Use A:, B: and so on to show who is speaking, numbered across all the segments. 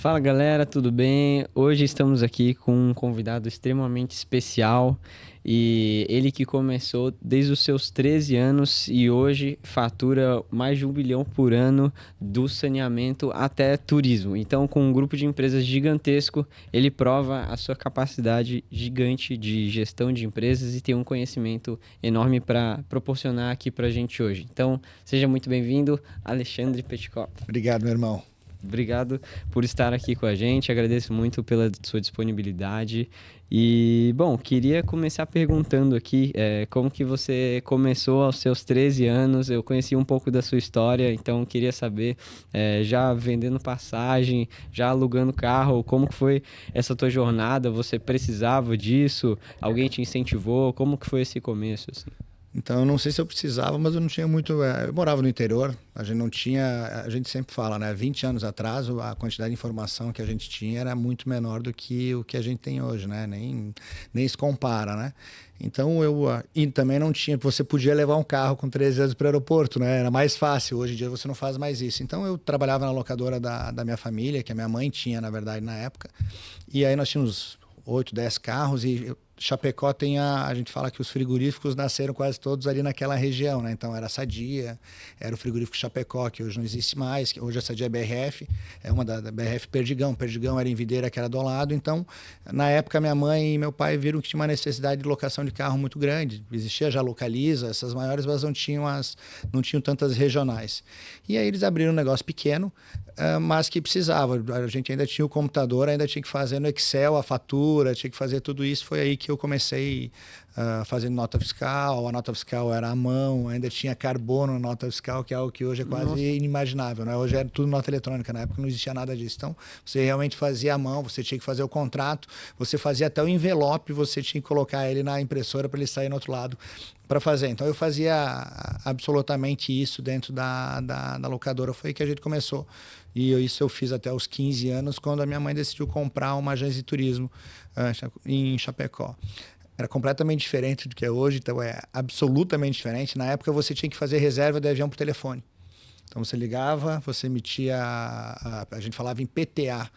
A: Fala galera, tudo bem? Hoje estamos aqui com um convidado extremamente especial e ele que começou desde os seus 13 anos e hoje fatura mais de 1 bilhão por ano do saneamento até turismo. Então, com um grupo de empresas gigantesco, ele prova a sua capacidade gigante de gestão de empresas e tem um conhecimento enorme para proporcionar aqui para a gente hoje. Então, seja muito bem-vindo, Alexandre Petkoff.
B: Obrigado, meu irmão.
A: Obrigado por estar aqui com a gente, agradeço muito pela sua disponibilidade. E, bom, queria começar perguntando aqui, como que você começou aos seus 13 anos? Eu conheci um pouco da sua história, então queria saber, já vendendo passagem, já alugando carro, como que foi essa tua jornada? Você precisava disso? Alguém te incentivou? Como que foi esse começo, assim?
B: Então, eu não sei se eu precisava, mas eu não tinha muito. Eu morava no interior, a gente não tinha. A gente sempre fala, né? 20 anos atrás, a quantidade de informação que a gente tinha era muito menor do que o que a gente tem hoje, né? Nem se compara, né? Então, e também não tinha. Você podia levar um carro com 13 anos para o aeroporto, né? Era mais fácil. Hoje em dia você não faz mais isso. Então, eu trabalhava na locadora da minha família, que a minha mãe tinha, na verdade, na época. E aí nós tínhamos 8, 10 carros e Chapecó tem a gente fala que os frigoríficos nasceram quase todos ali naquela região, né? Então era a Sadia, era o frigorífico Chapecó, que hoje não existe mais, que hoje a Sadia é BRF, é uma da BRF Perdigão. Perdigão era em Videira, que era do lado. Então, na época, minha mãe e meu pai viram que tinha uma necessidade de locação de carro muito grande. Existia já Localiza, essas maiores, mas não tinham tantas regionais. E aí eles abriram um negócio pequeno, mas que precisava. A gente ainda tinha o computador, ainda tinha que fazer no Excel a fatura, tinha que fazer tudo isso. Foi aí que eu comecei fazendo nota fiscal. A nota fiscal era à mão, ainda tinha carbono na nota fiscal, que é algo que hoje é quase
A: Nossa.
B: inimaginável, né? Hoje era tudo nota eletrônica, na época não existia nada disso. Então, você realmente fazia à mão, você tinha que fazer o contrato, você fazia até o envelope, você tinha que colocar ele na impressora para ele sair no outro lado para fazer. Então, eu fazia absolutamente isso dentro da locadora. Foi aí que a gente começou. E isso eu fiz até os 15 anos, quando a minha mãe decidiu comprar uma agência de turismo em Chapecó. Era completamente diferente do que é hoje, então é absolutamente diferente. Na época você tinha que fazer reserva de avião por telefone. Então você ligava, você emitia, a gente falava em PTA,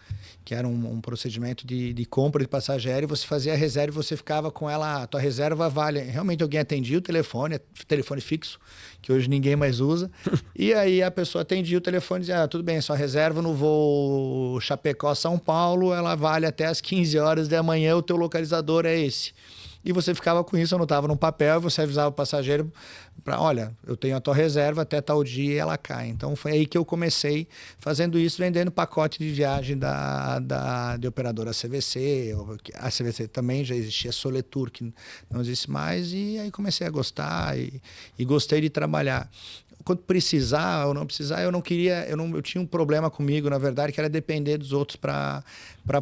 B: que era um procedimento de compra de passagem aérea, você fazia a reserva e você ficava com ela, a tua reserva vale. Realmente alguém atendia o telefone fixo, que hoje ninguém mais usa, e aí a pessoa atendia o telefone e dizia, tudo bem, sua reserva no voo Chapecó-São Paulo, ela vale até as 15 horas da manhã, o teu localizador é esse. E você ficava com isso, anotava num papel, e você avisava o passageiro para, olha, eu tenho a tua reserva até tal dia e ela cai. Então foi aí que eu comecei fazendo isso, vendendo pacote de viagem de operadora CVC. A CVC também já existia, Soletur, que não existe mais, e aí comecei a gostar e gostei de trabalhar. Quando precisar ou não precisar, eu não queria, eu tinha um problema comigo, na verdade, que era depender dos outros para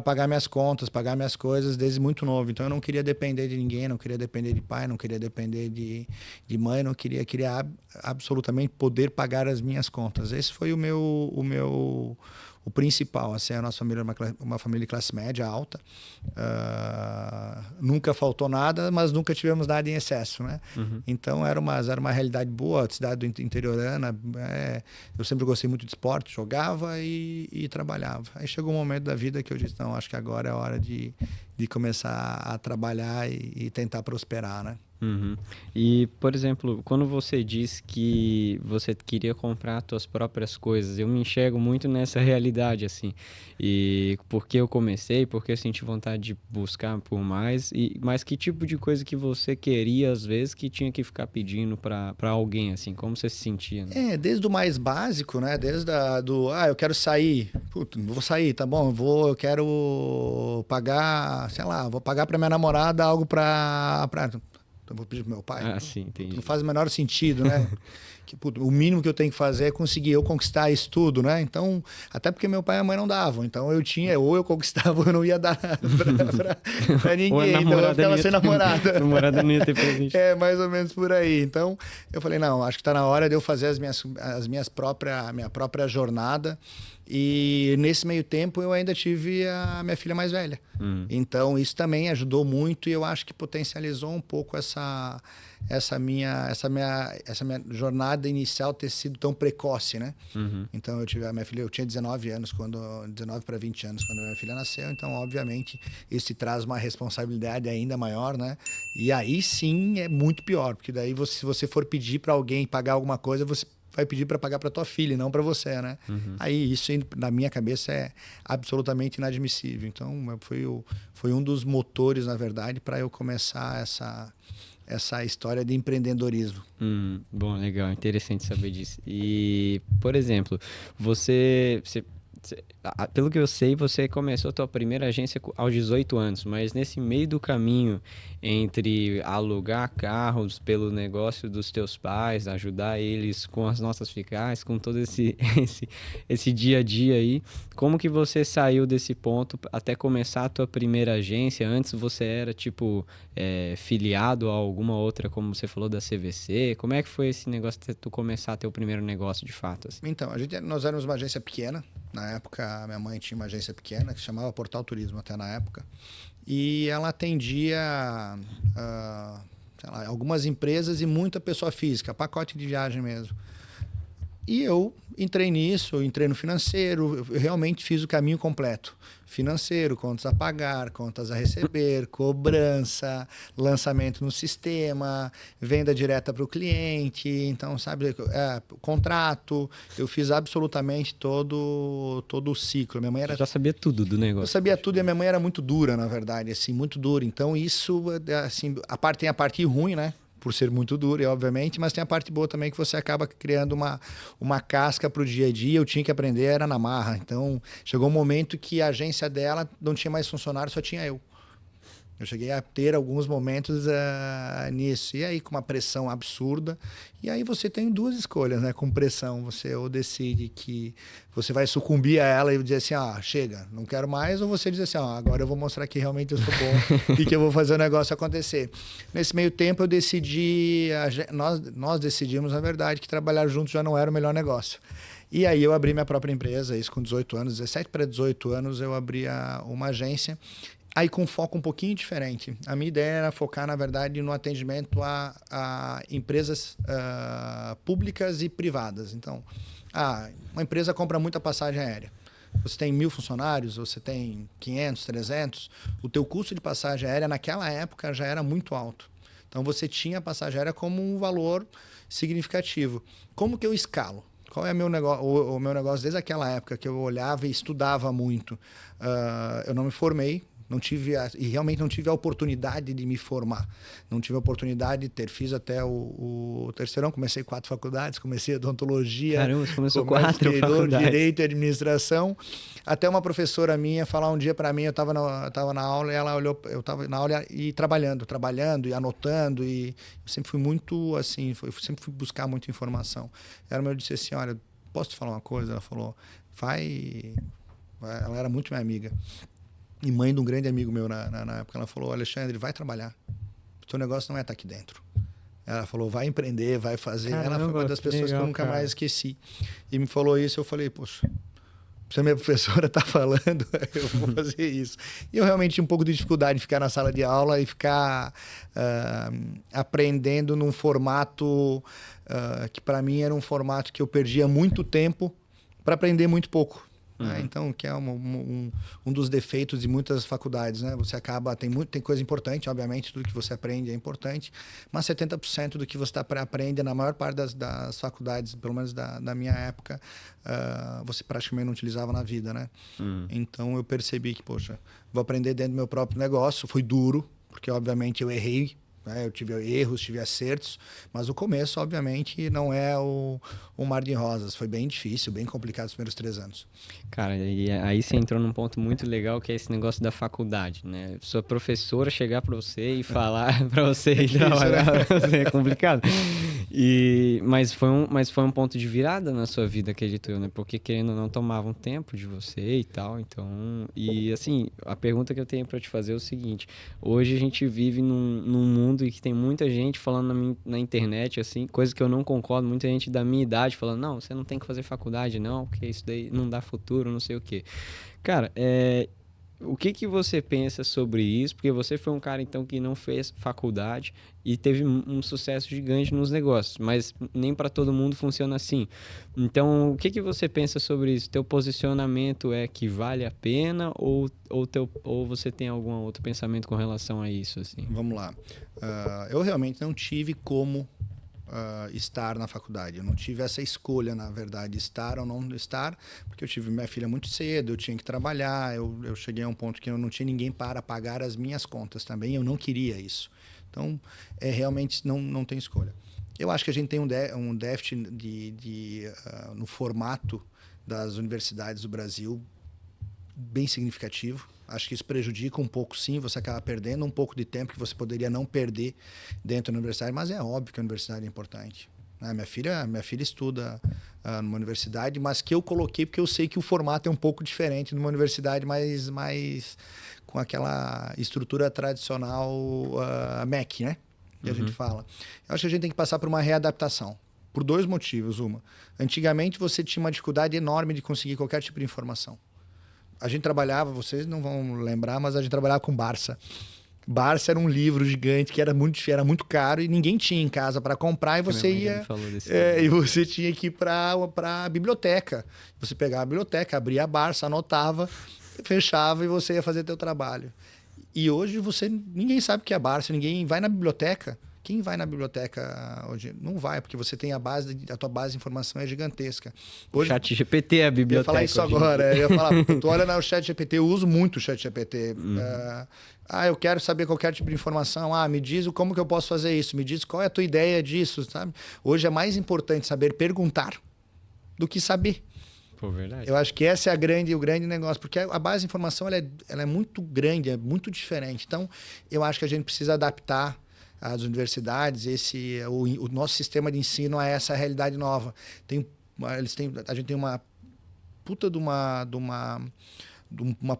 B: pagar minhas contas, pagar minhas coisas desde muito novo. Então eu não queria depender de ninguém, não queria depender de pai, não queria depender de mãe, não queria absolutamente poder pagar as minhas contas. Esse foi o principal. Assim, a nossa família é uma família de classe média alta. Nunca faltou nada, mas nunca tivemos nada em excesso, né?
A: Uhum.
B: Então era uma realidade boa, a cidade interiorana. Eu sempre gostei muito de esporte, jogava e trabalhava. Aí chegou um momento da vida que eu disse, não, acho que agora é a hora de começar a trabalhar e tentar prosperar, né?
A: Uhum. E, por exemplo, quando você diz que você queria comprar suas próprias coisas, eu me enxergo muito nessa realidade, assim. E porque eu comecei, porque eu senti vontade de buscar por mais, mas que tipo de coisa que você queria, às vezes, que tinha que ficar pedindo para alguém, assim? Como você se sentia, né?
B: Desde o mais básico, né? Desde eu quero sair. Puta, não vou sair, tá bom? Eu quero pagar, sei lá, vou pagar para minha namorada algo para eu vou pedir pro meu pai.
A: Ah, sim,
B: Não
A: entendi.
B: faz o menor sentido, né? O mínimo que eu tenho que fazer é conseguir eu conquistar isso tudo, né? Então, até porque meu pai e a mãe não davam. Então, ou eu conquistava ou eu não ia dar pra
A: Ou a
B: ninguém. Então, eu
A: namorada não
B: ficava
A: ia
B: sem
A: ter,
B: namorada.
A: a namorada não ia ter presente.
B: É, mais ou menos por aí. Então, eu falei, não, acho que está na hora de eu fazer a minha própria jornada. E nesse meio tempo eu ainda tive a minha filha mais velha.
A: Uhum.
B: Então, isso também ajudou muito e eu acho que potencializou um pouco essa minha jornada inicial ter sido tão precoce, né?
A: Uhum.
B: Então eu tive a minha filha, eu tinha 19 anos 19 para 20 anos quando a minha filha nasceu, então obviamente isso te traz uma responsabilidade ainda maior, né? E aí sim é muito pior, porque daí se você for pedir para alguém pagar alguma coisa, você vai pedir para pagar para tua filha, e não para você, né?
A: Uhum.
B: Aí isso na minha cabeça é absolutamente inadmissível. Então foi um dos motores, na verdade, para eu começar essa história de empreendedorismo.
A: Bom, legal, interessante saber disso. E, por exemplo, você pelo que eu sei, você começou a tua primeira agência aos 18 anos, mas nesse meio do caminho entre alugar carros pelo negócio dos teus pais, ajudar eles com as notas fiscais, com todo esse dia a dia aí, como que você saiu desse ponto até começar a tua primeira agência? Antes você era, tipo, filiado a alguma outra, como você falou, da CVC? Como é que foi esse negócio de tu começar a ter o primeiro negócio de fato, assim?
B: Então, nós éramos uma agência pequena. Na época, minha mãe tinha uma agência pequena que se chamava Portal Turismo, até na época. E ela atendia sei lá, algumas empresas e muita pessoa física, pacote de viagem mesmo. E eu entrei nisso, eu entrei no financeiro, eu realmente fiz o caminho completo. Financeiro, contas a pagar, contas a receber, cobrança, lançamento no sistema, venda direta para o cliente, então, sabe, contrato, eu fiz absolutamente todo o ciclo. Minha mãe
A: Você
B: era...
A: já sabia tudo do
B: Eu
A: negócio.
B: sabia tudo e a minha mãe era muito dura, na verdade, assim, muito dura. Então, isso, assim, tem a parte ruim, né? Por ser muito duro, obviamente, mas tem a parte boa também que você acaba criando uma casca para o dia a dia. Eu tinha que aprender, era na marra. Então, chegou um momento que a agência dela não tinha mais funcionário, só tinha eu. Eu cheguei a ter alguns momentos nisso. E aí, com uma pressão absurda. E aí você tem duas escolhas, né? Com pressão, você ou decide que você vai sucumbir a ela e dizer assim, chega, não quero mais. Ou você diz assim, agora eu vou mostrar que realmente eu sou bom e que eu vou fazer o negócio acontecer. Nesse meio tempo, eu decidi, nós decidimos, na verdade, que trabalhar juntos já não era o melhor negócio. E aí eu abri minha própria empresa, isso com 18 anos, 17 para 18 anos, eu abri uma agência. Aí com um foco um pouquinho diferente. A minha ideia era focar, na verdade, no atendimento a empresas públicas e privadas. Então, uma empresa compra muita passagem aérea. Você tem 1.000 funcionários, você tem 500, 300. O teu custo de passagem aérea naquela época já era muito alto. Então, você tinha a passagem aérea como um valor significativo. Como que eu escalo? Qual é o meu negócio desde aquela época que eu olhava e estudava muito? Eu não me formei. E realmente não tive a oportunidade de me formar. Não tive a oportunidade de fiz até o terceirão, comecei 4 faculdades, comecei odontologia,
A: Caramba, você começou
B: comércio
A: 4
B: exterior,
A: faculdades.
B: direito e administração. Até uma professora minha falar um dia para mim, eu estava na aula e ela olhou, eu estava na aula e trabalhando e anotando, e eu sempre fui muito assim, sempre fui buscar muita informação. Ela me disse assim, olha, posso te falar uma coisa? Ela falou, vai. Ela era muito minha amiga. E mãe de um grande amigo meu na época, ela falou, Alexandre, vai trabalhar. O teu negócio não é estar aqui dentro. Ela falou, vai empreender, vai fazer.
A: Caramba,
B: ela foi uma das pessoas
A: legal,
B: que eu nunca
A: cara.
B: mais esqueci. E me falou isso, eu falei, poxa, se a minha professora está falando, eu vou fazer isso. E eu realmente tinha um pouco de dificuldade de ficar na sala de aula e ficar aprendendo num formato que para mim era um formato que eu perdia muito tempo para aprender muito pouco. Então, que é um dos defeitos de muitas faculdades, né? Você acaba, tem coisa importante, obviamente, tudo que você aprende é importante, mas 70% do que você aprende na maior parte das faculdades, pelo menos da minha época, você praticamente não utilizava na vida, né? Então, eu percebi que, poxa, vou aprender dentro do meu próprio negócio. Foi duro, porque, obviamente, eu errei. Eu tive erros, tive acertos, mas o começo, obviamente, não é o mar de rosas. Foi bem difícil, bem complicado os primeiros 3 anos.
A: Cara, e aí você entrou num ponto muito legal, que é esse negócio da faculdade, né? Sua professora chegar pra você e falar pra você ir trabalhar, pra você é complicado. Mas foi um ponto de virada na sua vida, acredito eu, né? Porque querendo ou não, tomava um tempo de você e tal, então... E assim, a pergunta que eu tenho pra te fazer é o seguinte: hoje a gente vive num mundo em que tem muita gente falando na internet, assim, coisa que eu não concordo, muita gente da minha idade falando, não, você não tem que fazer faculdade não, porque isso daí não dá futuro, não sei o quê. Cara, o que que você pensa sobre isso? Porque você foi um cara, então, que não fez faculdade e teve um sucesso gigante nos negócios, mas nem para todo mundo funciona assim. Então, o que que você pensa sobre isso? Teu posicionamento é que vale a pena ou você tem algum outro pensamento com relação a isso, assim?
B: Vamos lá. Eu realmente não tive como estar na faculdade. Eu não tive essa escolha, na verdade, estar ou não estar, porque eu tive minha filha muito cedo, eu tinha que trabalhar, eu cheguei a um ponto que eu não tinha ninguém para pagar as minhas contas também, eu não queria isso. Então, realmente não tem escolha. Eu acho que a gente tem um déficit no formato das universidades do Brasil bem significativo. Acho que isso prejudica um pouco, sim. Você acaba perdendo um pouco de tempo que você poderia não perder dentro da universidade, mas é óbvio que a universidade é importante. Minha filha estuda numa universidade, mas que eu coloquei porque eu sei que o formato é um pouco diferente numa universidade mais com aquela estrutura tradicional MEC, né? Que a gente fala. Eu acho que a gente tem que passar por uma readaptação. Por 2 motivos. Antigamente você tinha uma dificuldade enorme de conseguir qualquer tipo de informação. A gente trabalhava, vocês não vão lembrar, mas a gente trabalhava com Barça. Barça era um livro gigante que era muito caro e ninguém tinha em casa para comprar e você e você tinha que ir para a biblioteca. Você pegava a biblioteca, abria a Barça, anotava, fechava e você ia fazer teu trabalho. E hoje ninguém sabe o que é Barça, ninguém vai na biblioteca. Quem vai na biblioteca hoje? Não vai, porque você tem a tua base de informação é gigantesca.
A: Hoje, o ChatGPT é a biblioteca.
B: Eu ia falar isso agora. Eu ia falar, tu olha no ChatGPT, eu uso muito o ChatGPT. Eu quero saber qualquer tipo de informação. Me diz como que eu posso fazer isso. Me diz qual é a tua ideia disso, sabe? Hoje é mais importante saber perguntar do que saber.
A: Pô, verdade.
B: Eu acho que esse é o grande negócio, porque a base de informação ela é muito grande, é muito diferente. Então, eu acho que a gente precisa adaptar as universidades, o nosso sistema de ensino a essa realidade nova. A gente tem uma puta de uma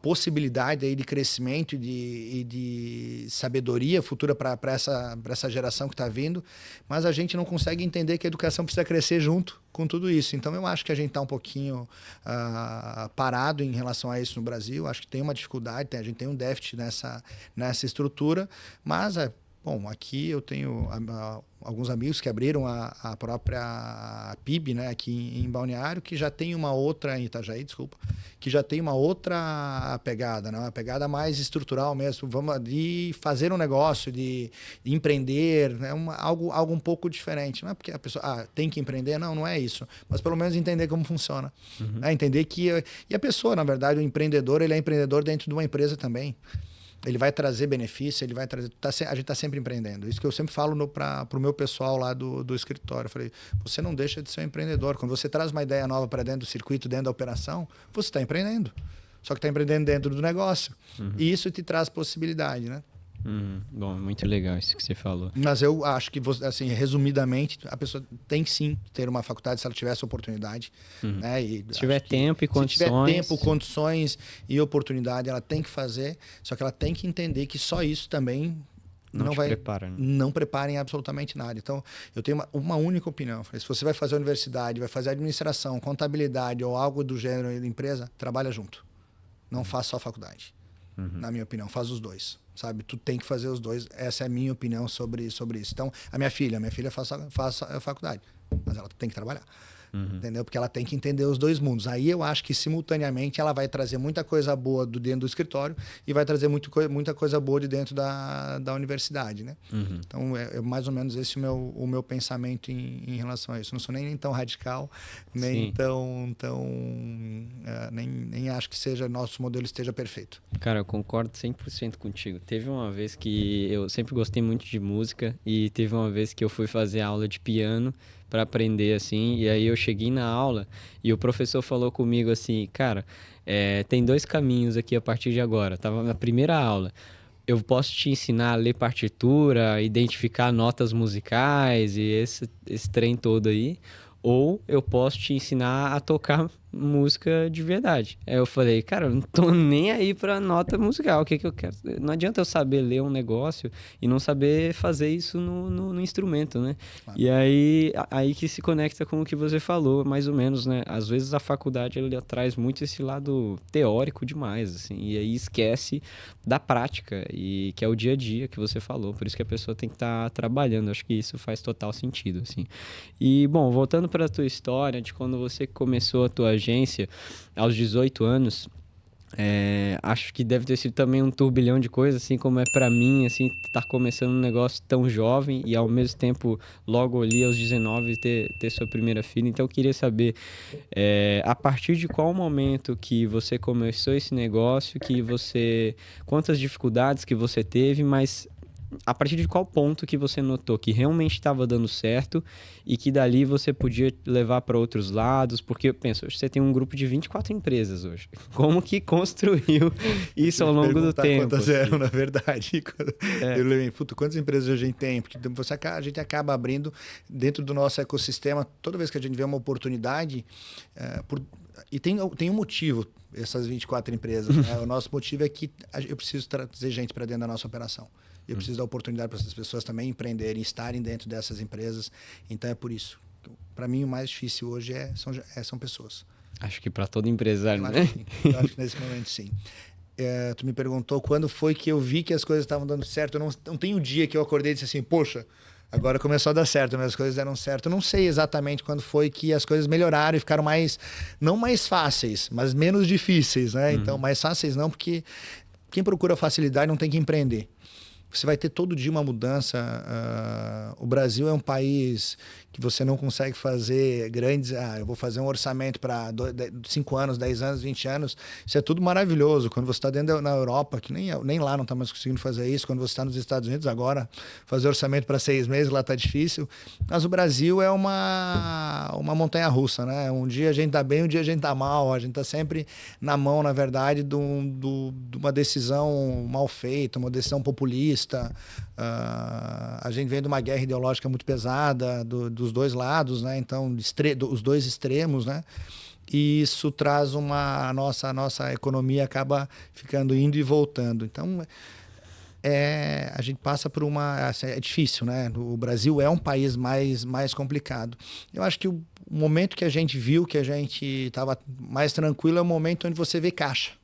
B: possibilidade aí de crescimento e de sabedoria futura para essa geração que está vindo, mas a gente não consegue entender que a educação precisa crescer junto com tudo isso. Então, eu acho que a gente está um pouquinho parado em relação a isso no Brasil. Acho que tem uma dificuldade, a gente tem um déficit nessa estrutura, mas bom, aqui eu tenho alguns amigos que abriram a própria PIB, né, aqui em Balneário, que já tem uma outra, em Itajaí, desculpa, que já tem uma outra pegada, né, uma pegada mais estrutural mesmo, de fazer um negócio, de empreender, né, algo um pouco diferente. Não é porque a pessoa tem que empreender, não é isso, mas pelo menos entender como funciona. Entender que... E a pessoa, na verdade, o empreendedor, ele é empreendedor dentro de uma empresa também. Ele vai trazer benefício, ele vai trazer... a gente está sempre empreendendo. Isso que eu sempre falo para o meu pessoal lá do escritório. Eu falei, você não deixa de ser um empreendedor. Quando você traz uma ideia nova para dentro do circuito, dentro da operação, você está empreendendo. Só que está empreendendo dentro do negócio. E isso te traz possibilidade, né?
A: Bom, muito legal isso que você falou.
B: Mas eu acho que, assim, resumidamente, a pessoa tem que sim ter uma faculdade se ela tiver essa oportunidade. Né? E
A: se tiver tempo e condições.
B: Se tiver tempo, condições e oportunidade, ela tem que fazer. Só que ela tem que entender que só isso também não prepara em absolutamente nada. Então, eu tenho uma única opinião. Se você vai fazer universidade, vai fazer administração, contabilidade ou algo do gênero de empresa, trabalha junto. Não faça só a faculdade. Na minha opinião, faz os dois. Sabe? Tu tem que fazer os dois. Essa é a minha opinião sobre isso. Então, a minha filha faz a faculdade, mas ela tem que trabalhar. Entendeu? Porque ela tem que entender os dois mundos. Aí eu acho que simultaneamente ela vai trazer muita coisa boa do dentro do escritório e vai trazer muita coisa boa de dentro da universidade, né? Então é mais ou menos esse o meu pensamento em relação a isso. Não sou nem tão radical, nem nem acho que nosso modelo esteja perfeito.
A: Cara, eu concordo 100% contigo. Teve uma vez que eu sempre gostei muito de música e teve uma vez que eu fui fazer aula de piano para aprender, assim, e aí eu cheguei na aula e o professor falou comigo assim, cara, tem 2 caminhos aqui a partir de agora. Tava na primeira aula. Eu posso te ensinar a ler partitura, identificar notas musicais e esse trem todo aí, ou eu posso te ensinar a tocar música de verdade. Aí eu falei, cara, eu não tô nem aí pra nota musical, o que que eu quero? Não adianta eu saber ler um negócio e não saber fazer isso no instrumento, né?
B: Claro.
A: E aí que se conecta com o que você falou, mais ou menos, né? Às vezes a faculdade, ela traz muito esse lado teórico demais, assim, e aí esquece da prática, e que é o dia a dia que você falou, por isso que a pessoa tem que estar trabalhando, acho que isso faz total sentido, assim. E, bom, voltando para a tua história, de quando você começou a tua agência aos 18 anos, acho que deve ter sido também um turbilhão de coisas, assim como é para mim, assim, estar começando um negócio tão jovem e ao mesmo tempo, logo ali aos 19, ter sua primeira filha. Então, eu queria saber, a partir de qual momento que você começou esse negócio, quantas dificuldades que você teve, mas a partir de qual ponto que você notou que realmente estava dando certo e que dali você podia levar para outros lados? Porque eu penso, você tem um grupo de 24 empresas hoje. Como que construiu isso
B: Eu
A: ao
B: ia te
A: longo do
B: perguntar
A: tempo?
B: quantas eram,
A: Assim?
B: na verdade.
A: É.
B: Eu lembrei, puto, quantas empresas a gente tem? Porque a gente acaba abrindo dentro do nosso ecossistema, toda vez que a gente vê uma oportunidade, e tem um motivo, essas 24 empresas. Né? O nosso motivo é que eu preciso trazer gente para dentro da nossa operação. Eu preciso dar oportunidade para essas pessoas também empreenderem, estarem dentro dessas empresas. Então é por isso. Para mim, o mais difícil hoje são pessoas.
A: Acho que para todo empresário,
B: Eu
A: né?
B: acho que sim. Eu acho que nesse momento, sim. Tu me perguntou quando foi que eu vi que as coisas estavam dando certo. Eu não tem um dia que eu acordei e disse assim, poxa, agora começou a dar certo, mas as coisas deram certo. Eu não sei exatamente quando foi que as coisas melhoraram e ficaram não mais fáceis, mas menos difíceis, né? Então, mais fáceis não, porque quem procura facilidade não tem que empreender. Você vai ter todo dia uma mudança. O Brasil é um país que você não consegue fazer grandes... eu vou fazer um orçamento para 5 anos, 10 anos, 20 anos. Isso é tudo maravilhoso. Quando você está dentro na Europa, que nem lá não está mais conseguindo fazer isso. Quando você está nos Estados Unidos agora, fazer orçamento para 6 meses, lá está difícil. Mas o Brasil é uma montanha-russa, né? Um dia a gente está bem, um dia a gente está mal. A gente está sempre na mão, na verdade, de uma decisão mal feita, uma decisão populista. A gente vem de uma guerra ideológica muito pesada dos dois lados, né? Então, os dois extremos, né? E isso traz a nossa economia acaba ficando indo e voltando. Então, a gente passa por é difícil, né? O Brasil é um país mais complicado. Eu acho que o momento que a gente viu que a gente estava mais tranquilo é o momento onde você vê caixa.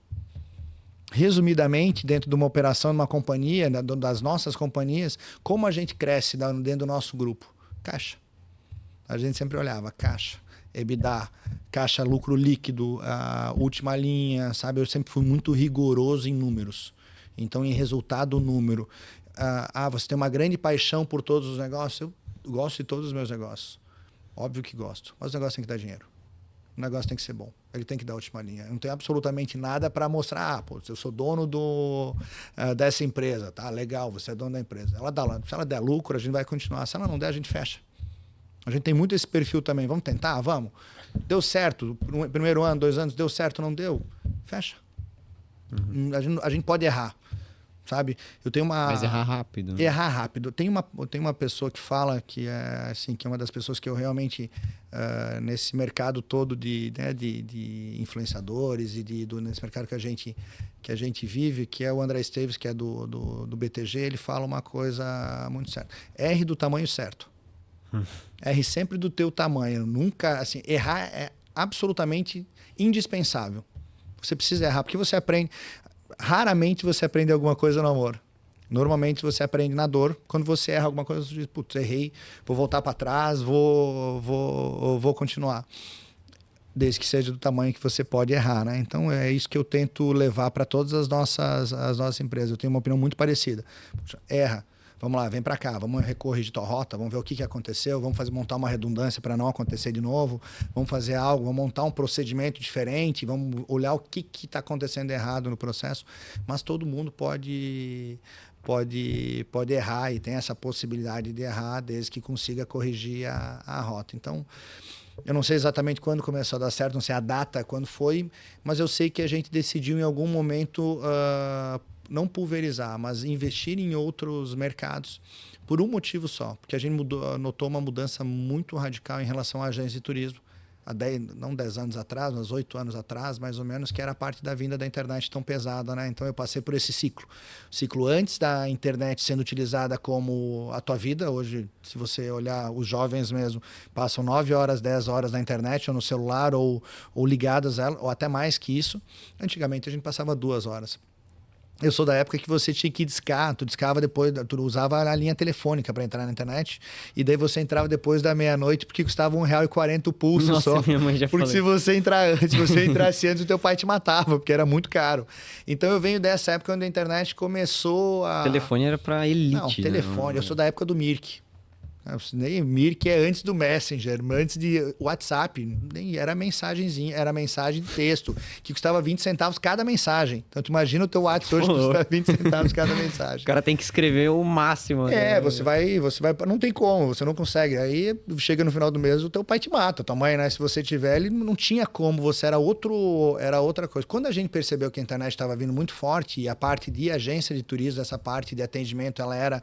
B: Resumidamente, dentro de uma operação, de uma companhia, das nossas companhias, como a gente cresce dentro do nosso grupo? Caixa. A gente sempre olhava caixa, EBITDA, caixa lucro líquido, a última linha, sabe? Eu sempre fui muito rigoroso em números. Então, em resultado, número. Você tem uma grande paixão por todos os negócios? Eu gosto de todos os meus negócios. Óbvio que gosto, mas o negócio tem que dar dinheiro. O negócio tem que ser bom. Ele tem que dar a última linha. Não tem absolutamente nada para mostrar. Eu sou dono dessa empresa. Tá, legal, você é dono da empresa. Se ela der lucro, a gente vai continuar. Se ela não der, a gente fecha. A gente tem muito esse perfil também. Vamos tentar? Vamos. Deu certo. Primeiro ano, 2 anos, deu certo, não deu? Fecha. A gente pode errar. Sabe?
A: Mas errar rápido. Né?
B: Errar rápido. Tem uma pessoa que fala que é uma das pessoas que eu realmente nesse mercado todo de influenciadores e nesse mercado que a gente vive, que é o André Esteves, que é do BTG, ele fala uma coisa muito certa. Erre do tamanho certo. Erre sempre do teu tamanho. Nunca, assim, errar é absolutamente indispensável. Você precisa errar, porque você aprende... Raramente você aprende alguma coisa no amor. Normalmente você aprende na dor. Quando você erra alguma coisa, você diz, putz, errei, vou voltar para trás, vou continuar. Desde que seja do tamanho que você pode errar, né? Então é isso que eu tento levar para todas as nossas empresas. Eu tenho uma opinião muito parecida. Puxa, erra. Vamos lá, vem para cá, vamos recorrigir tua rota, vamos ver o que aconteceu, vamos montar uma redundância para não acontecer de novo, vamos fazer algo, vamos montar um procedimento diferente, vamos olhar o que está acontecendo errado no processo. Mas todo mundo pode errar e tem essa possibilidade de errar desde que consiga corrigir a rota. Então, eu não sei exatamente quando começou a dar certo, não sei a data, quando foi, mas eu sei que a gente decidiu em algum momento... não pulverizar, mas investir em outros mercados por um motivo só, porque a gente notou uma mudança muito radical em relação à agência de turismo. há 10, não 10 anos atrás, mas 8 anos atrás, mais ou menos, que era a parte da vinda da internet tão pesada, né? Então eu passei por esse ciclo. O ciclo antes da internet sendo utilizada como a tua vida. Hoje, se você olhar os jovens mesmo, passam 9 horas, 10 horas na internet ou no celular ou ligadas a ela, ou até mais que isso. Antigamente a gente passava 2 horas. Eu sou da época que você tinha que discar, tu discava depois, tu usava a linha telefônica para entrar na internet, e daí você entrava depois da meia-noite, porque custava R$1,40 o pulso.
A: Nossa,
B: só.
A: minha mãe já
B: Porque
A: falou.
B: se você entrasse antes, o teu pai te matava, porque era muito caro. Então eu venho dessa época onde a internet começou a...
A: O telefone era pra elite.
B: Não, telefone.
A: Né?
B: Eu sou da época do Mirk. Nem Mirk é antes do Messenger, antes de WhatsApp, nem era mensagenzinha, era mensagem de texto, que custava 20 centavos cada mensagem. Então tu imagina o teu WhatsApp hoje que custa 20 centavos cada mensagem.
A: O cara tem que escrever o máximo.
B: Né? Você vai, não tem como, você não consegue. Aí chega no final do mês, o teu pai te mata, tua mãe, né? Se você tiver, ele não tinha como, você era outra coisa. Quando a gente percebeu que a internet estava vindo muito forte e a parte de agência de turismo, essa parte de atendimento, ela era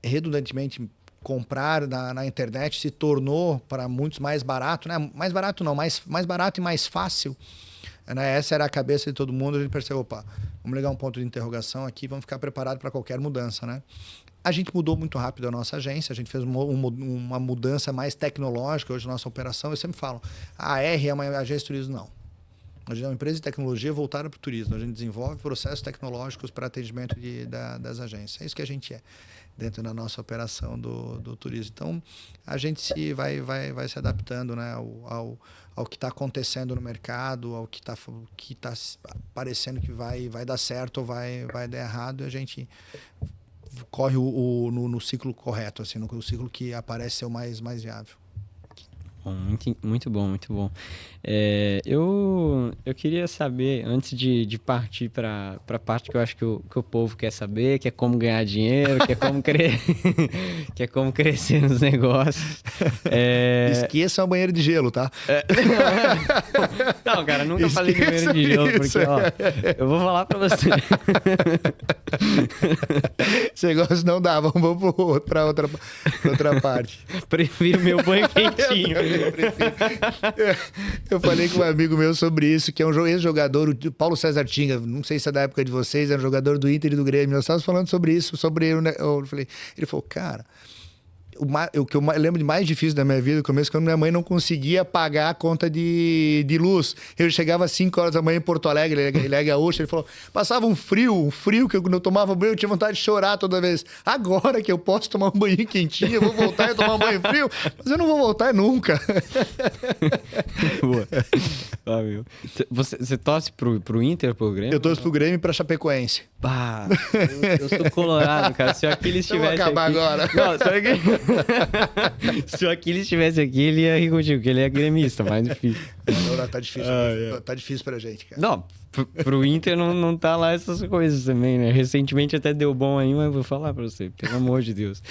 B: redundantemente comprar na internet, se tornou para muitos mais barato, né? Mais barato não, mais barato e mais fácil. Né? Essa era a cabeça de todo mundo. A gente percebeu, opa, vamos ligar um ponto de interrogação aqui, vamos ficar preparados para qualquer mudança, né? A gente mudou muito rápido a nossa agência, a gente fez uma mudança mais tecnológica. Hoje a nossa operação, eu sempre falo, a R é uma agência de turismo, não. A gente é uma empresa de tecnologia voltada para o turismo. A gente desenvolve processos tecnológicos para atendimento das agências. É isso que a gente é dentro da nossa operação do turismo. Então, a gente vai se adaptando, né, ao que está acontecendo no mercado, ao que está parecendo que vai dar certo ou vai dar errado, e a gente corre no ciclo correto, assim, no ciclo que aparece ser o mais viável.
A: Muito bom, muito bom. Eu queria saber, antes de partir para a parte que eu acho que o povo quer saber, que é como ganhar dinheiro, que é como crescer nos negócios.
B: Esqueça o banheiro de gelo, tá?
A: Não, cara, nunca falei de banheiro de gelo, porque, ó, eu vou falar para você.
B: Esse negócio não dá, vamos para outra parte.
A: Prefiro meu banho quentinho.
B: Eu falei com um amigo meu sobre isso, que é um ex-jogador, o Paulo César Tinga, não sei se é da época de vocês, era um jogador do Inter e do Grêmio. Nós estávamos falando sobre isso, ele falou, cara, o que eu lembro de mais difícil da minha vida no começo, quando minha mãe não conseguia pagar a conta de luz. Eu chegava às 5 horas da manhã em Porto Alegre, ele é gaúcho, ele falou, passava um frio que eu não tomava banho, eu tinha vontade de chorar toda vez. Agora que eu posso tomar um banho quentinho, eu vou voltar e tomar um banho frio, mas eu não vou voltar nunca.
A: Boa. Ah, meu. Você torce pro Inter, pro Grêmio?
B: Eu torço pro Grêmio e pra Chapecoense.
A: Bah, eu sou colorado, cara. Se o Aquiles estivesse aqui...
B: acabar agora.
A: Não, se o Aquiles estivesse aqui, ele ia rir contigo, porque ele é gremista, mais difícil.
B: Não, tá difícil. Tá difícil pra gente, cara.
A: Não, pro Inter não tá lá essas coisas também, né? Recentemente até deu bom aí, mas vou falar pra você, pelo amor de Deus.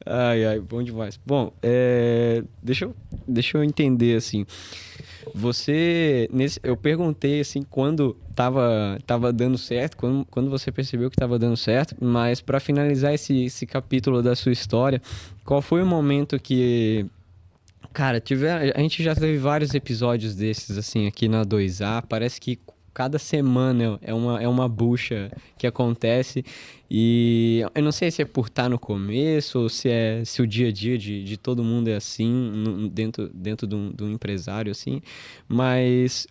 A: Ai, bom demais. Bom, deixa eu entender, assim... eu perguntei assim quando tava dando certo, quando você percebeu que estava dando certo, mas para finalizar esse capítulo da sua história, qual foi o momento que, cara, a gente já teve vários episódios desses assim aqui na 2A, parece que cada semana é uma bucha que acontece, e eu não sei se é por estar no começo ou se o dia a dia de todo mundo é assim, dentro de um empresário assim, mas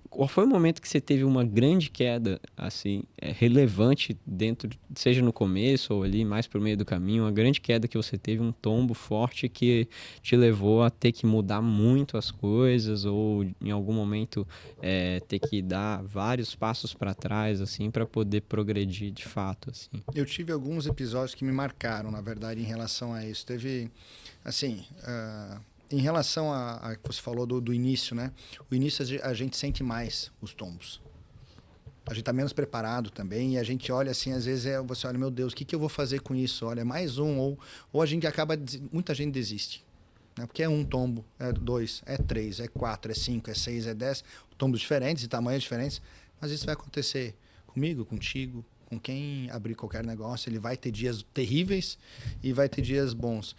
A: qual foi o momento que você teve uma grande queda, assim, relevante seja no começo ou ali mais pro meio do caminho, uma grande queda que você teve, um tombo forte que te levou a ter que mudar muito as coisas ou em algum momento ter que dar vários passos para trás, assim, para poder progredir de fato, assim? Eu
B: tive alguns episódios que me marcaram, na verdade, em relação a isso. Teve, assim... Em relação a que você falou do início, né? O início a gente sente mais os tombos. A gente está menos preparado também e a gente olha assim, às vezes você olha, meu Deus, o que eu vou fazer com isso? Olha, mais um, ou a gente acaba, muita gente desiste. Né? Porque é um tombo, é 2, é 3, é 4, é 5, é 6, é 10, tombos diferentes, de tamanhos diferentes, mas isso vai acontecer comigo, contigo, com quem abrir qualquer negócio. Ele vai ter dias terríveis e vai ter dias bons.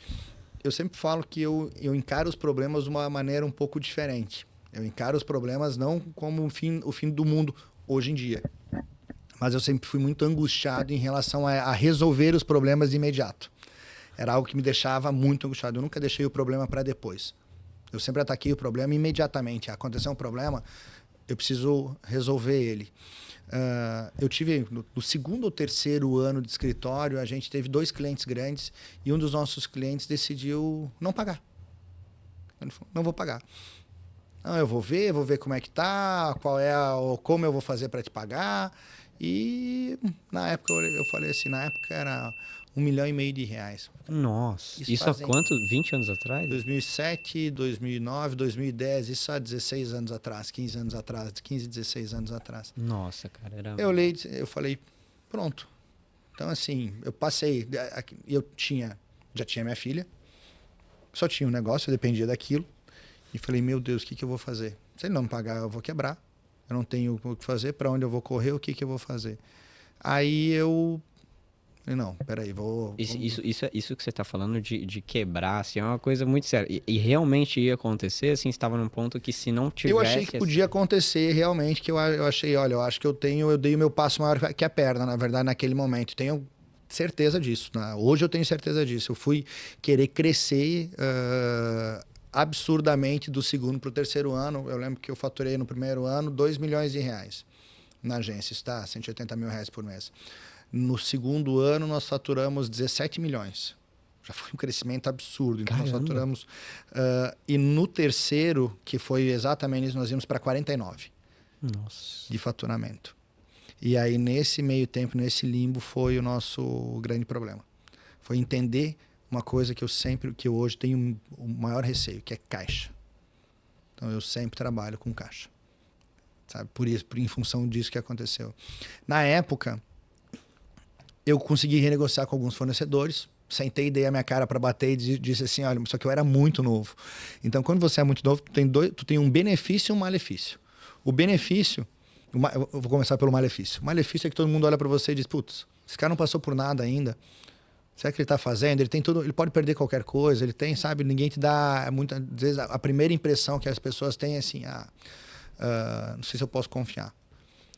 B: eu sempre falo que eu encaro os problemas de uma maneira um pouco diferente. Eu encaro os problemas não como o fim do mundo hoje em dia. Mas eu sempre fui muito angustiado em relação a resolver os problemas de imediato. Era algo que me deixava muito angustiado. Eu nunca deixei o problema para depois. Eu sempre ataquei o problema imediatamente. Aconteceu um problema, eu preciso resolver ele. Eu tive, no segundo ou terceiro ano de escritório, a gente teve 2 clientes grandes e um dos nossos clientes decidiu não pagar. Ele falou, não vou pagar. Não, eu vou ver como é que tá, como eu vou fazer para te pagar. E na época eu falei assim, na época era R$1,5 milhão.
A: Nossa, isso há quanto? 20 anos atrás?
B: 2007, 2009, 2010, isso há 16 anos atrás, 15 anos atrás, 15, 16 anos atrás.
A: Nossa, cara, era...
B: Eu falei, pronto. Então assim, eu passei, já tinha minha filha, só tinha um negócio, eu dependia daquilo. E falei, meu Deus, o que eu vou fazer? Se ele não me pagar, eu vou quebrar. Eu não tenho o que fazer, para onde eu vou correr, o que eu vou fazer? Aí eu... Não, peraí, vou...
A: Isso que você está falando de quebrar, assim, é uma coisa muito séria. E realmente ia acontecer, assim, estava num ponto que se não tivesse...
B: Eu achei que podia acontecer, realmente, que eu achei, olha, eu acho que eu dei o meu passo maior que a perna, na verdade, naquele momento. Tenho certeza disso, né? Hoje eu tenho certeza disso. Eu fui querer crescer... absurdamente do segundo para o terceiro ano. Eu lembro que eu faturei no primeiro ano R$2 milhões na agência, está? R$180 mil por mês. No segundo ano nós faturamos 17 milhões. Já foi um crescimento absurdo. Então nós faturamos. E no terceiro, que foi exatamente isso, nós íamos para 49 de faturamento. E aí nesse meio tempo, nesse limbo, foi o nosso grande problema. Foi entender uma coisa que eu hoje tenho o maior receio, que é caixa. Então eu sempre trabalho com caixa, sabe? Em função disso que aconteceu. Na época, eu consegui renegociar com alguns fornecedores, sentei, dei a minha cara para bater e disse assim, olha, só que eu era muito novo. Então quando você é muito novo, tu tem um benefício e um malefício. O benefício, eu vou começar pelo malefício. O malefício é que todo mundo olha para você e diz, putz, esse cara não passou por nada ainda. Sabe o que ele está fazendo? Ele tem tudo, ele pode perder qualquer coisa, ele tem, sabe, ninguém te dá, muitas vezes a primeira impressão que as pessoas têm é assim, não sei se eu posso confiar,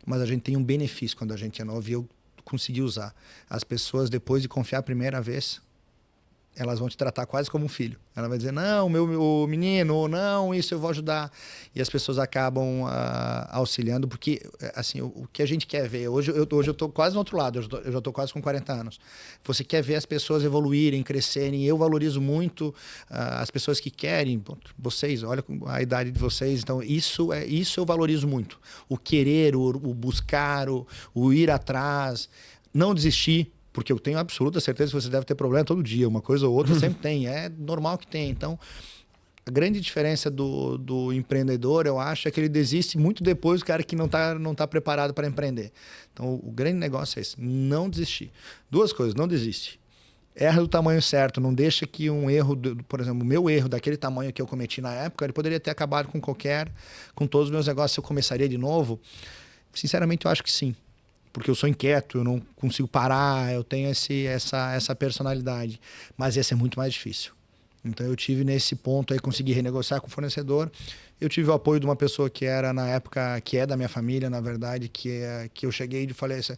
B: mas a gente tem um benefício quando a gente é novo e eu consegui usar. As pessoas, depois de confiar a primeira vez, elas vão te tratar quase como um filho. Ela vai dizer, não, meu menino, não, isso eu vou ajudar. E as pessoas acabam auxiliando, porque assim, o que a gente quer ver, hoje eu estou quase no outro lado, eu já estou quase com 40 anos. Você quer ver as pessoas evoluírem, crescerem, e eu valorizo muito as pessoas que querem, vocês, olha a idade de vocês, então isso eu valorizo muito. O querer, o buscar, o ir atrás, não desistir. Porque eu tenho absoluta certeza que você deve ter problema todo dia. Uma coisa ou outra sempre tem. É normal que tem. Então, a grande diferença do empreendedor, eu acho, é que ele desiste muito depois do cara que não tá preparado para empreender. Então, o grande negócio é esse. Não desistir. 2 coisas. Não desiste. Erra do tamanho certo. Não deixa que um erro, por exemplo, o meu erro daquele tamanho que eu cometi na época, ele poderia ter acabado com todos os meus negócios. Eu começaria de novo? Sinceramente, eu acho que sim. Porque eu sou inquieto, eu não consigo parar, eu tenho essa personalidade. Mas ia ser muito mais difícil. Então eu tive nesse ponto aí, consegui renegociar com o fornecedor. Eu tive o apoio de uma pessoa que era na época, que é da minha família, na verdade, que eu cheguei e falei assim,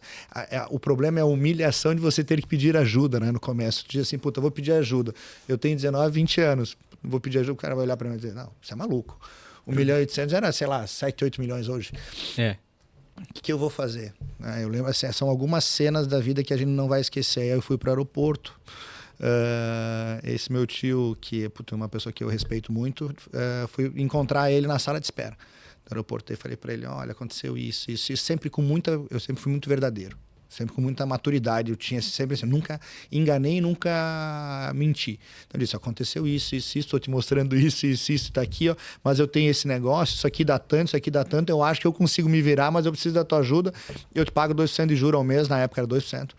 B: o problema é a humilhação de você ter que pedir ajuda, né, no começo. Tu diz assim, puta, eu vou pedir ajuda. Eu tenho 19, 20 anos, vou pedir ajuda, o cara vai olhar para mim e dizer, não, você é maluco. 1,8 milhão era, sei lá, 7, 8 milhões hoje. O que eu vou fazer? Eu lembro, assim, são algumas cenas da vida que a gente não vai esquecer. Aí eu fui para o aeroporto. Esse meu tio, que é uma pessoa que eu respeito muito, fui encontrar ele na sala de espera do aeroporto. E falei para ele, olha, aconteceu isso. Eu sempre fui muito verdadeiro. Sempre com muita maturidade. Eu tinha sempre assim, nunca enganei, nunca menti. Então eu disse, aconteceu isso, estou te mostrando isso, está aqui, ó, mas eu tenho esse negócio, isso aqui dá tanto, eu acho que eu consigo me virar, mas eu preciso da tua ajuda. Eu te pago 2% de juros ao mês, na época era 2%.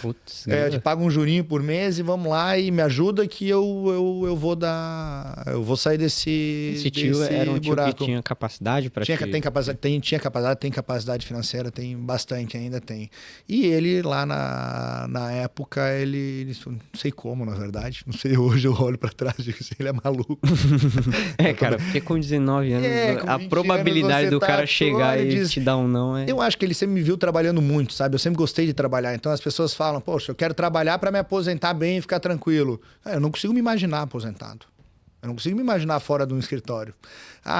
A: Putz,
B: Eu te pago um jurinho por mês e vamos lá e me ajuda que eu vou dar... Eu vou sair
A: Esse tio
B: desse
A: era um tio
B: buraco.
A: que tinha capacidade para
B: Tinha capacidade, tem capacidade financeira, tem bastante, ainda tem. E ele lá na época, ele não sei como, na verdade, não sei, hoje eu olho pra trás e digo assim, ele é maluco.
A: Cara, porque com 19 anos,
B: Com
A: a
B: 20
A: probabilidade
B: anos
A: do
B: você
A: cara
B: tá
A: chegar e
B: diz...
A: te dar um não é...
B: Eu acho que ele sempre me viu trabalhando muito, sabe? Eu sempre gostei de trabalhar. Então as pessoas falam, poxa, eu quero trabalhar para me aposentar bem e ficar tranquilo. Eu não consigo me imaginar aposentado. Eu não consigo me imaginar fora de um escritório.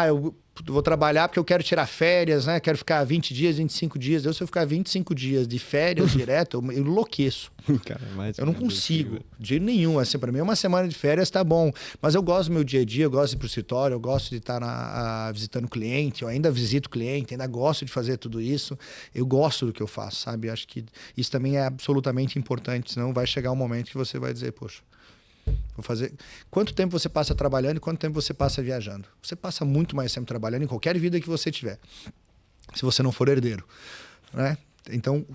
B: Eu vou trabalhar porque eu quero tirar férias, né? Quero ficar 20 dias, 25 dias. Se eu ficar 25 dias de férias direto, eu enlouqueço.
A: Cara,
B: eu não consigo, de jeito nenhum. Assim, para mim, uma semana de férias tá bom. Mas eu gosto do meu dia a dia, eu gosto de ir pro escritório, eu gosto de estar visitando cliente, eu ainda visito cliente, ainda gosto de fazer tudo isso. Eu gosto do que eu faço, sabe? Acho que isso também é absolutamente importante, senão vai chegar um momento que você vai dizer, poxa, vou fazer. Quanto tempo você passa trabalhando e quanto tempo você passa viajando? Você passa muito mais tempo trabalhando em qualquer vida que você tiver, se você não for herdeiro, né? Então,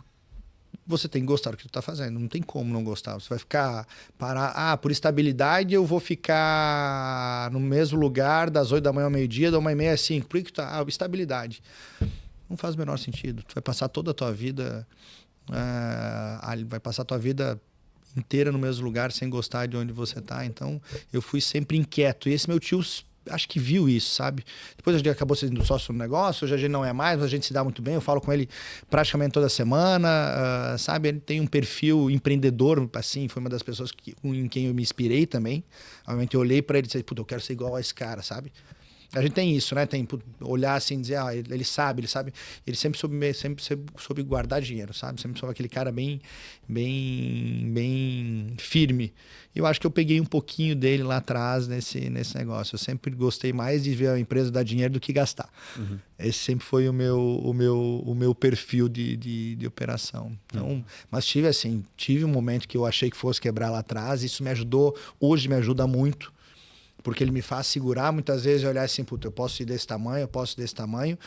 B: você tem que gostar do que tu tá fazendo. Não tem como não gostar. Você vai ficar parar. Por estabilidade eu vou ficar no mesmo lugar das 8 da manhã ao meio-dia, da 1h30 às 5. Por que tá? Estabilidade. Não faz o menor sentido. Tu vai passar toda a tua vida vai passar a tua vida inteira no mesmo lugar sem gostar de onde você tá. Então eu fui sempre inquieto, e esse meu tio acho que viu isso, sabe? Depois a gente acabou sendo sócio no negócio, hoje a gente não é mais, mas a gente se dá muito bem, eu falo com ele praticamente toda semana, sabe? Ele tem um perfil empreendedor, assim, foi uma das pessoas em quem eu me inspirei também. Obviamente eu olhei para ele e disse, puta, eu quero ser igual a esse cara, sabe? A gente tem isso, né? Tem olhar assim e dizer, ele sabe. Ele sempre soube guardar dinheiro, sabe? Sempre soube aquele cara bem firme. Eu acho que eu peguei um pouquinho dele lá atrás nesse negócio. Eu sempre gostei mais de ver a empresa dar dinheiro do que gastar. Uhum. Esse sempre foi o meu perfil de operação. Então, mas tive um momento que eu achei que fosse quebrar lá atrás. Isso me ajudou, hoje me ajuda muito. Porque ele me faz segurar, muitas vezes, e olhar assim, puta, eu posso ir desse tamanho, eu posso ir desse tamanho.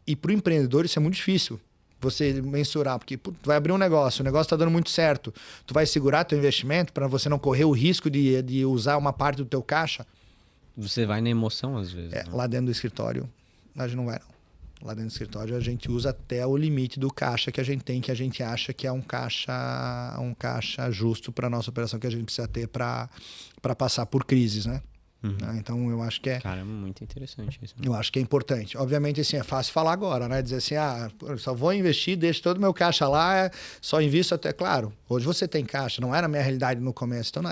B: E para o empreendedor isso é muito difícil, você mensurar, porque puta, vai abrir um negócio, o negócio está dando muito certo. Tu vai segurar teu investimento para você não correr o risco de usar uma parte do teu caixa?
A: Você vai na emoção, às vezes.
B: Lá dentro do escritório, a gente não vai, não. Lá dentro do escritório a gente usa até o limite do caixa que a gente tem, que a gente acha que é um caixa justo para a nossa operação, que a gente precisa ter para passar por crises, né? Uhum. Então eu acho que é...
A: Caramba, muito interessante isso.
B: Eu acho que é importante. Obviamente, assim, é fácil falar agora, né? Dizer assim, só vou investir, deixo todo o meu caixa lá, só invisto até... Claro, hoje você tem caixa, não era a minha realidade no começo. Então,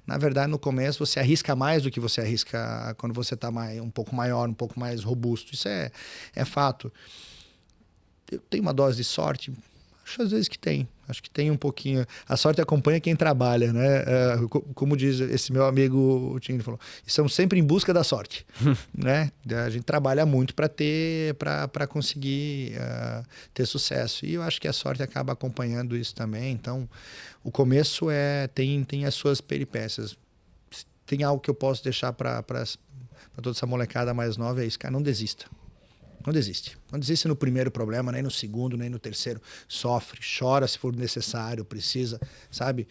B: na verdade, no começo você arrisca mais do que você arrisca quando você está um pouco maior, um pouco mais robusto. Isso é fato. Eu tenho uma dose de sorte... Acho às vezes que tem. Acho que tem um pouquinho. A sorte acompanha quem trabalha, né? Como diz esse meu amigo, o Tim, ele falou, estamos sempre em busca da sorte, né? A gente trabalha muito para conseguir ter sucesso. E eu acho que a sorte acaba acompanhando isso também. Então, o começo tem as suas peripécias. Tem algo que eu posso deixar para toda essa molecada mais nova, é isso, cara, não desista. Não desiste. Não desiste no primeiro problema, nem no segundo, nem no terceiro. Sofre, chora se for necessário, precisa, sabe?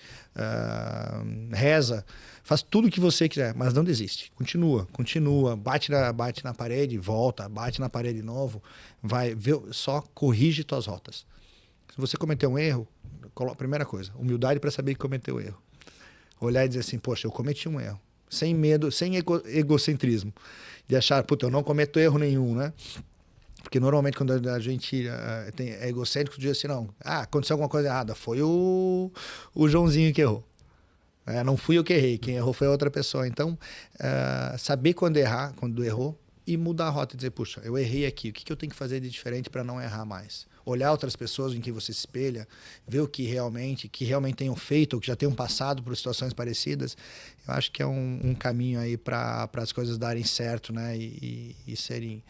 B: Reza, faz tudo o que você quiser, mas não desiste. Continua, bate na parede, volta, bate na parede de novo, vai, só corrige tuas rotas. Se você cometeu um erro, primeira coisa, humildade para saber que cometeu erro. Olhar e dizer assim, poxa, eu cometi um erro. Sem medo, sem egocentrismo. De achar, puta, eu não cometo erro nenhum, né? Porque normalmente quando a gente é egocêntrico, diz assim, não, aconteceu alguma coisa errada, foi o Joãozinho que errou. Não fui eu que errei, quem errou foi a outra pessoa. Então, saber quando errou, e mudar a rota e dizer, puxa, eu errei aqui, o que eu tenho que fazer de diferente para não errar mais? Olhar outras pessoas em quem você se espelha, ver o que realmente tenham feito, ou que já tenham passado por situações parecidas. Eu acho que é um caminho aí para as coisas darem certo, né? E serem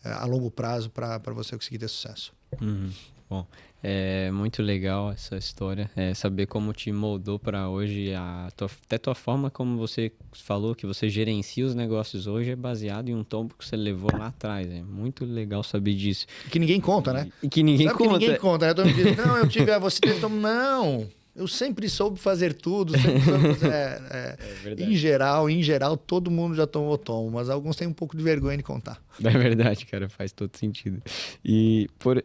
B: a longo prazo para você conseguir ter sucesso.
A: Uhum. Bom, é muito legal essa história, saber como te moldou para hoje, até tua forma como você falou, que você gerencia os negócios hoje é baseado em um tombo que você levou lá atrás, é muito legal saber disso.
B: Que ninguém conta, né?
A: E que ninguém conta.
B: Que ninguém conta, né? Todo mundo diz, não, eu tive, você teve tombo, não. Eu sempre soube fazer tudo, sempre soube fazer, em geral, todo mundo já tomou tomo, mas alguns têm um pouco de vergonha de contar.
A: É verdade, cara, faz todo sentido. E, por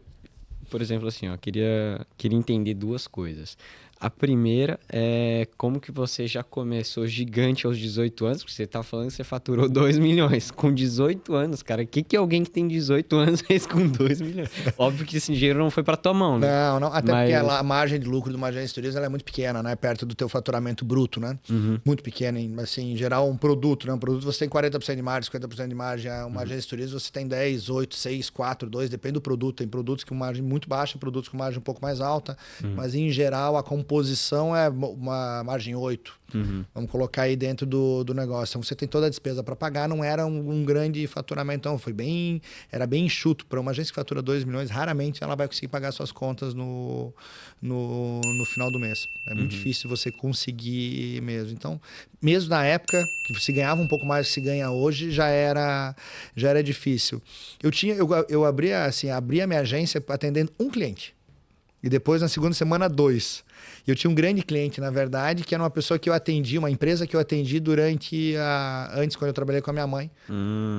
A: exemplo, assim, ó, queria entender duas coisas. A primeira é como que você já começou gigante aos 18 anos, porque você tá falando que você faturou 2 milhões. Com 18 anos, cara, o que alguém que tem 18 anos fez com 2 milhões? Óbvio que esse dinheiro não foi pra tua mão, né?
B: Não, até porque a margem de lucro de uma agência de turismo ela é muito pequena, né? Perto do teu faturamento bruto, né? Muito pequena, assim, em geral um produto, né? Um produto você tem 40% de margem, 50% de margem. Uma agência de turismo você tem 10, 8, 6, 4, 2, depende do produto. Tem produtos com margem muito baixa, produtos com margem um pouco mais alta, mas em geral a composição é uma margem 8. Vamos colocar aí dentro do negócio. Então você tem toda a despesa para pagar, não era um grande faturamento, então era bem enxuto. Para uma agência que fatura 2 milhões, raramente ela vai conseguir pagar suas contas no final do mês. É muito difícil você conseguir mesmo. Então, mesmo na época que se ganhava um pouco mais do que se ganha hoje, já era difícil. Eu abri a minha agência atendendo um cliente. E depois, na segunda semana, 2. Eu tinha um grande cliente, na verdade, que era uma pessoa que eu atendi, uma empresa que eu atendi antes, quando eu trabalhei com a minha mãe.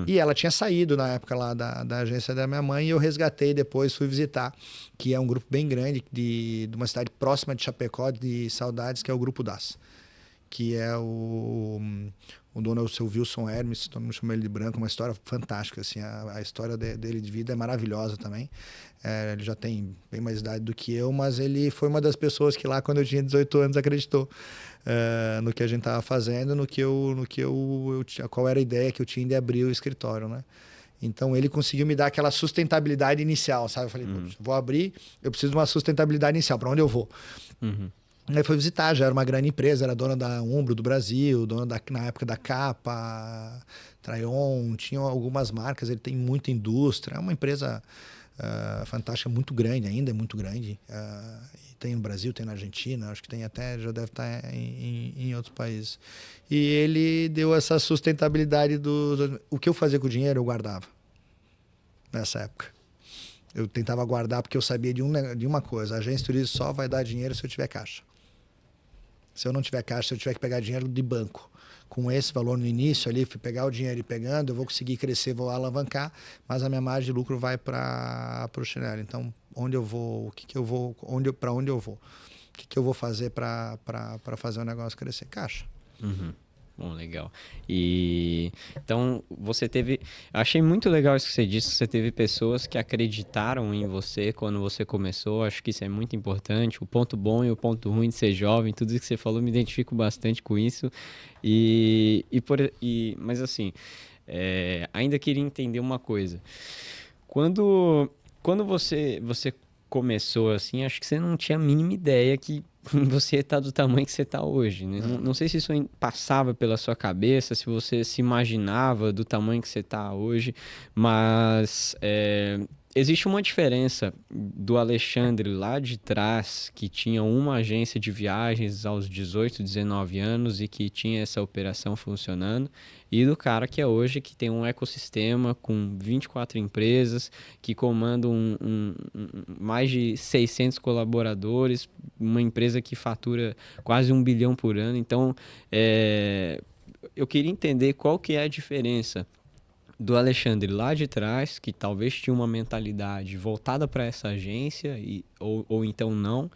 B: E ela tinha saído na época lá da agência da minha mãe e eu resgatei depois, fui visitar, que é um grupo bem grande de uma cidade próxima de Chapecó, de Saudades, que é o Grupo Das. Que é o dono é o seu Wilson Hermes, todo mundo chama ele de Branco, uma história fantástica, assim, a história dele de vida é maravilhosa também. Ele já tem bem mais idade do que eu, mas ele foi uma das pessoas que lá, quando eu tinha 18 anos, acreditou no que a gente estava fazendo, qual era a ideia que eu tinha de abrir o escritório, né? Então, ele conseguiu me dar aquela sustentabilidade inicial, sabe? Eu falei, vou abrir, eu preciso de uma sustentabilidade inicial, para onde eu vou? Aí foi visitar, já era uma grande empresa, era dona da Umbro do Brasil, na época da Capa, Traion, tinha algumas marcas, ele tem muita indústria, é uma empresa fantástica, muito grande, ainda é muito grande. Tem no Brasil, tem na Argentina, acho que tem até, já deve estar em outros países. E ele deu essa sustentabilidade o que eu fazia com o dinheiro, eu guardava nessa época. Eu tentava guardar porque eu sabia de uma coisa, a agência de turismo só vai dar dinheiro se eu tiver caixa. Se eu não tiver caixa, se eu tiver que pegar dinheiro de banco, com esse valor no início ali, fui pegar o dinheiro e pegando, eu vou conseguir crescer, vou alavancar, mas a minha margem de lucro vai para o chinelo. Então, onde eu vou, para onde eu vou? O que eu vou fazer para fazer o negócio crescer? Caixa.
A: Bom, legal. E então achei muito legal isso que você disse, que você teve pessoas que acreditaram em você quando você começou. Acho que isso é muito importante. O ponto bom e o ponto ruim de ser jovem, tudo isso que você falou, me identifico bastante com isso. Mas assim, ainda queria entender uma coisa. Quando você começou assim, acho que você não tinha a mínima ideia que você está do tamanho que você está hoje, né? Não sei se isso passava pela sua cabeça, se você se imaginava do tamanho que você está hoje, mas existe uma diferença do Alexandre lá de trás, que tinha uma agência de viagens aos 18, 19 anos e que tinha essa operação funcionando, e do cara que é hoje, que tem um ecossistema com 24 empresas, que comanda mais de 600 colaboradores, uma empresa que fatura quase 1 bilhão por ano. Então, eu queria entender qual que é a diferença do Alexandre lá de trás, que talvez tinha uma mentalidade voltada para essa agência, ou então não,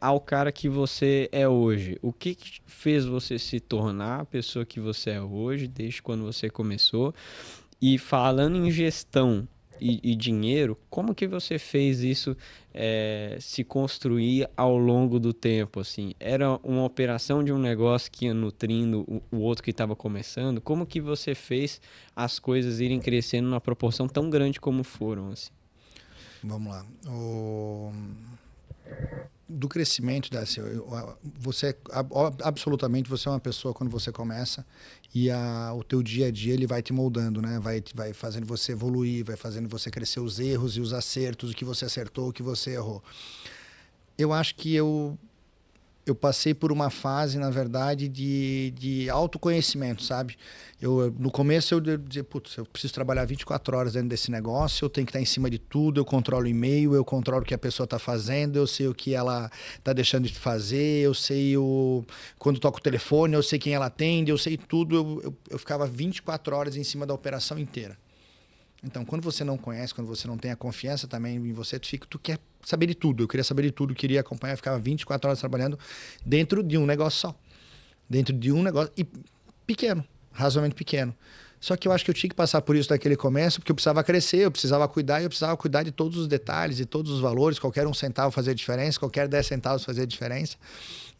A: ao cara que você é hoje. O que fez você se tornar a pessoa que você é hoje, desde quando você começou? E falando em gestão e dinheiro, como que você fez isso se construir ao longo do tempo? Assim, era uma operação de um negócio que ia nutrindo o outro que estava começando? Como que você fez as coisas irem crescendo numa proporção tão grande como foram? Assim?
B: Vamos lá. Do crescimento absolutamente você é uma pessoa quando você começa e o teu dia a dia ele vai te moldando, né? Vai fazendo você evoluir, vai fazendo você crescer os erros e os acertos, o que você acertou, o que você errou. Eu acho que eu eu passei por uma fase, na verdade, de autoconhecimento, sabe? No começo eu dizia, putz, eu preciso trabalhar 24 horas dentro desse negócio, eu tenho que estar em cima de tudo, eu controlo o e-mail, eu controlo o que a pessoa está fazendo, eu sei o que ela está deixando de fazer, eu sei quando toca o telefone, eu sei quem ela atende, eu sei tudo, eu ficava 24 horas em cima da operação inteira. Então, quando você não conhece, quando você não tem a confiança também em você, tu quer saber de tudo. Eu queria saber de tudo, queria acompanhar, ficava 24 horas trabalhando dentro de um negócio só. Dentro de um negócio pequeno, razoavelmente pequeno. Só que eu acho que eu tinha que passar por isso naquele começo, porque eu precisava crescer, eu precisava cuidar, e eu precisava cuidar de todos os detalhes, de todos os valores, qualquer 1 centavo fazia diferença, qualquer 10 centavos fazia diferença.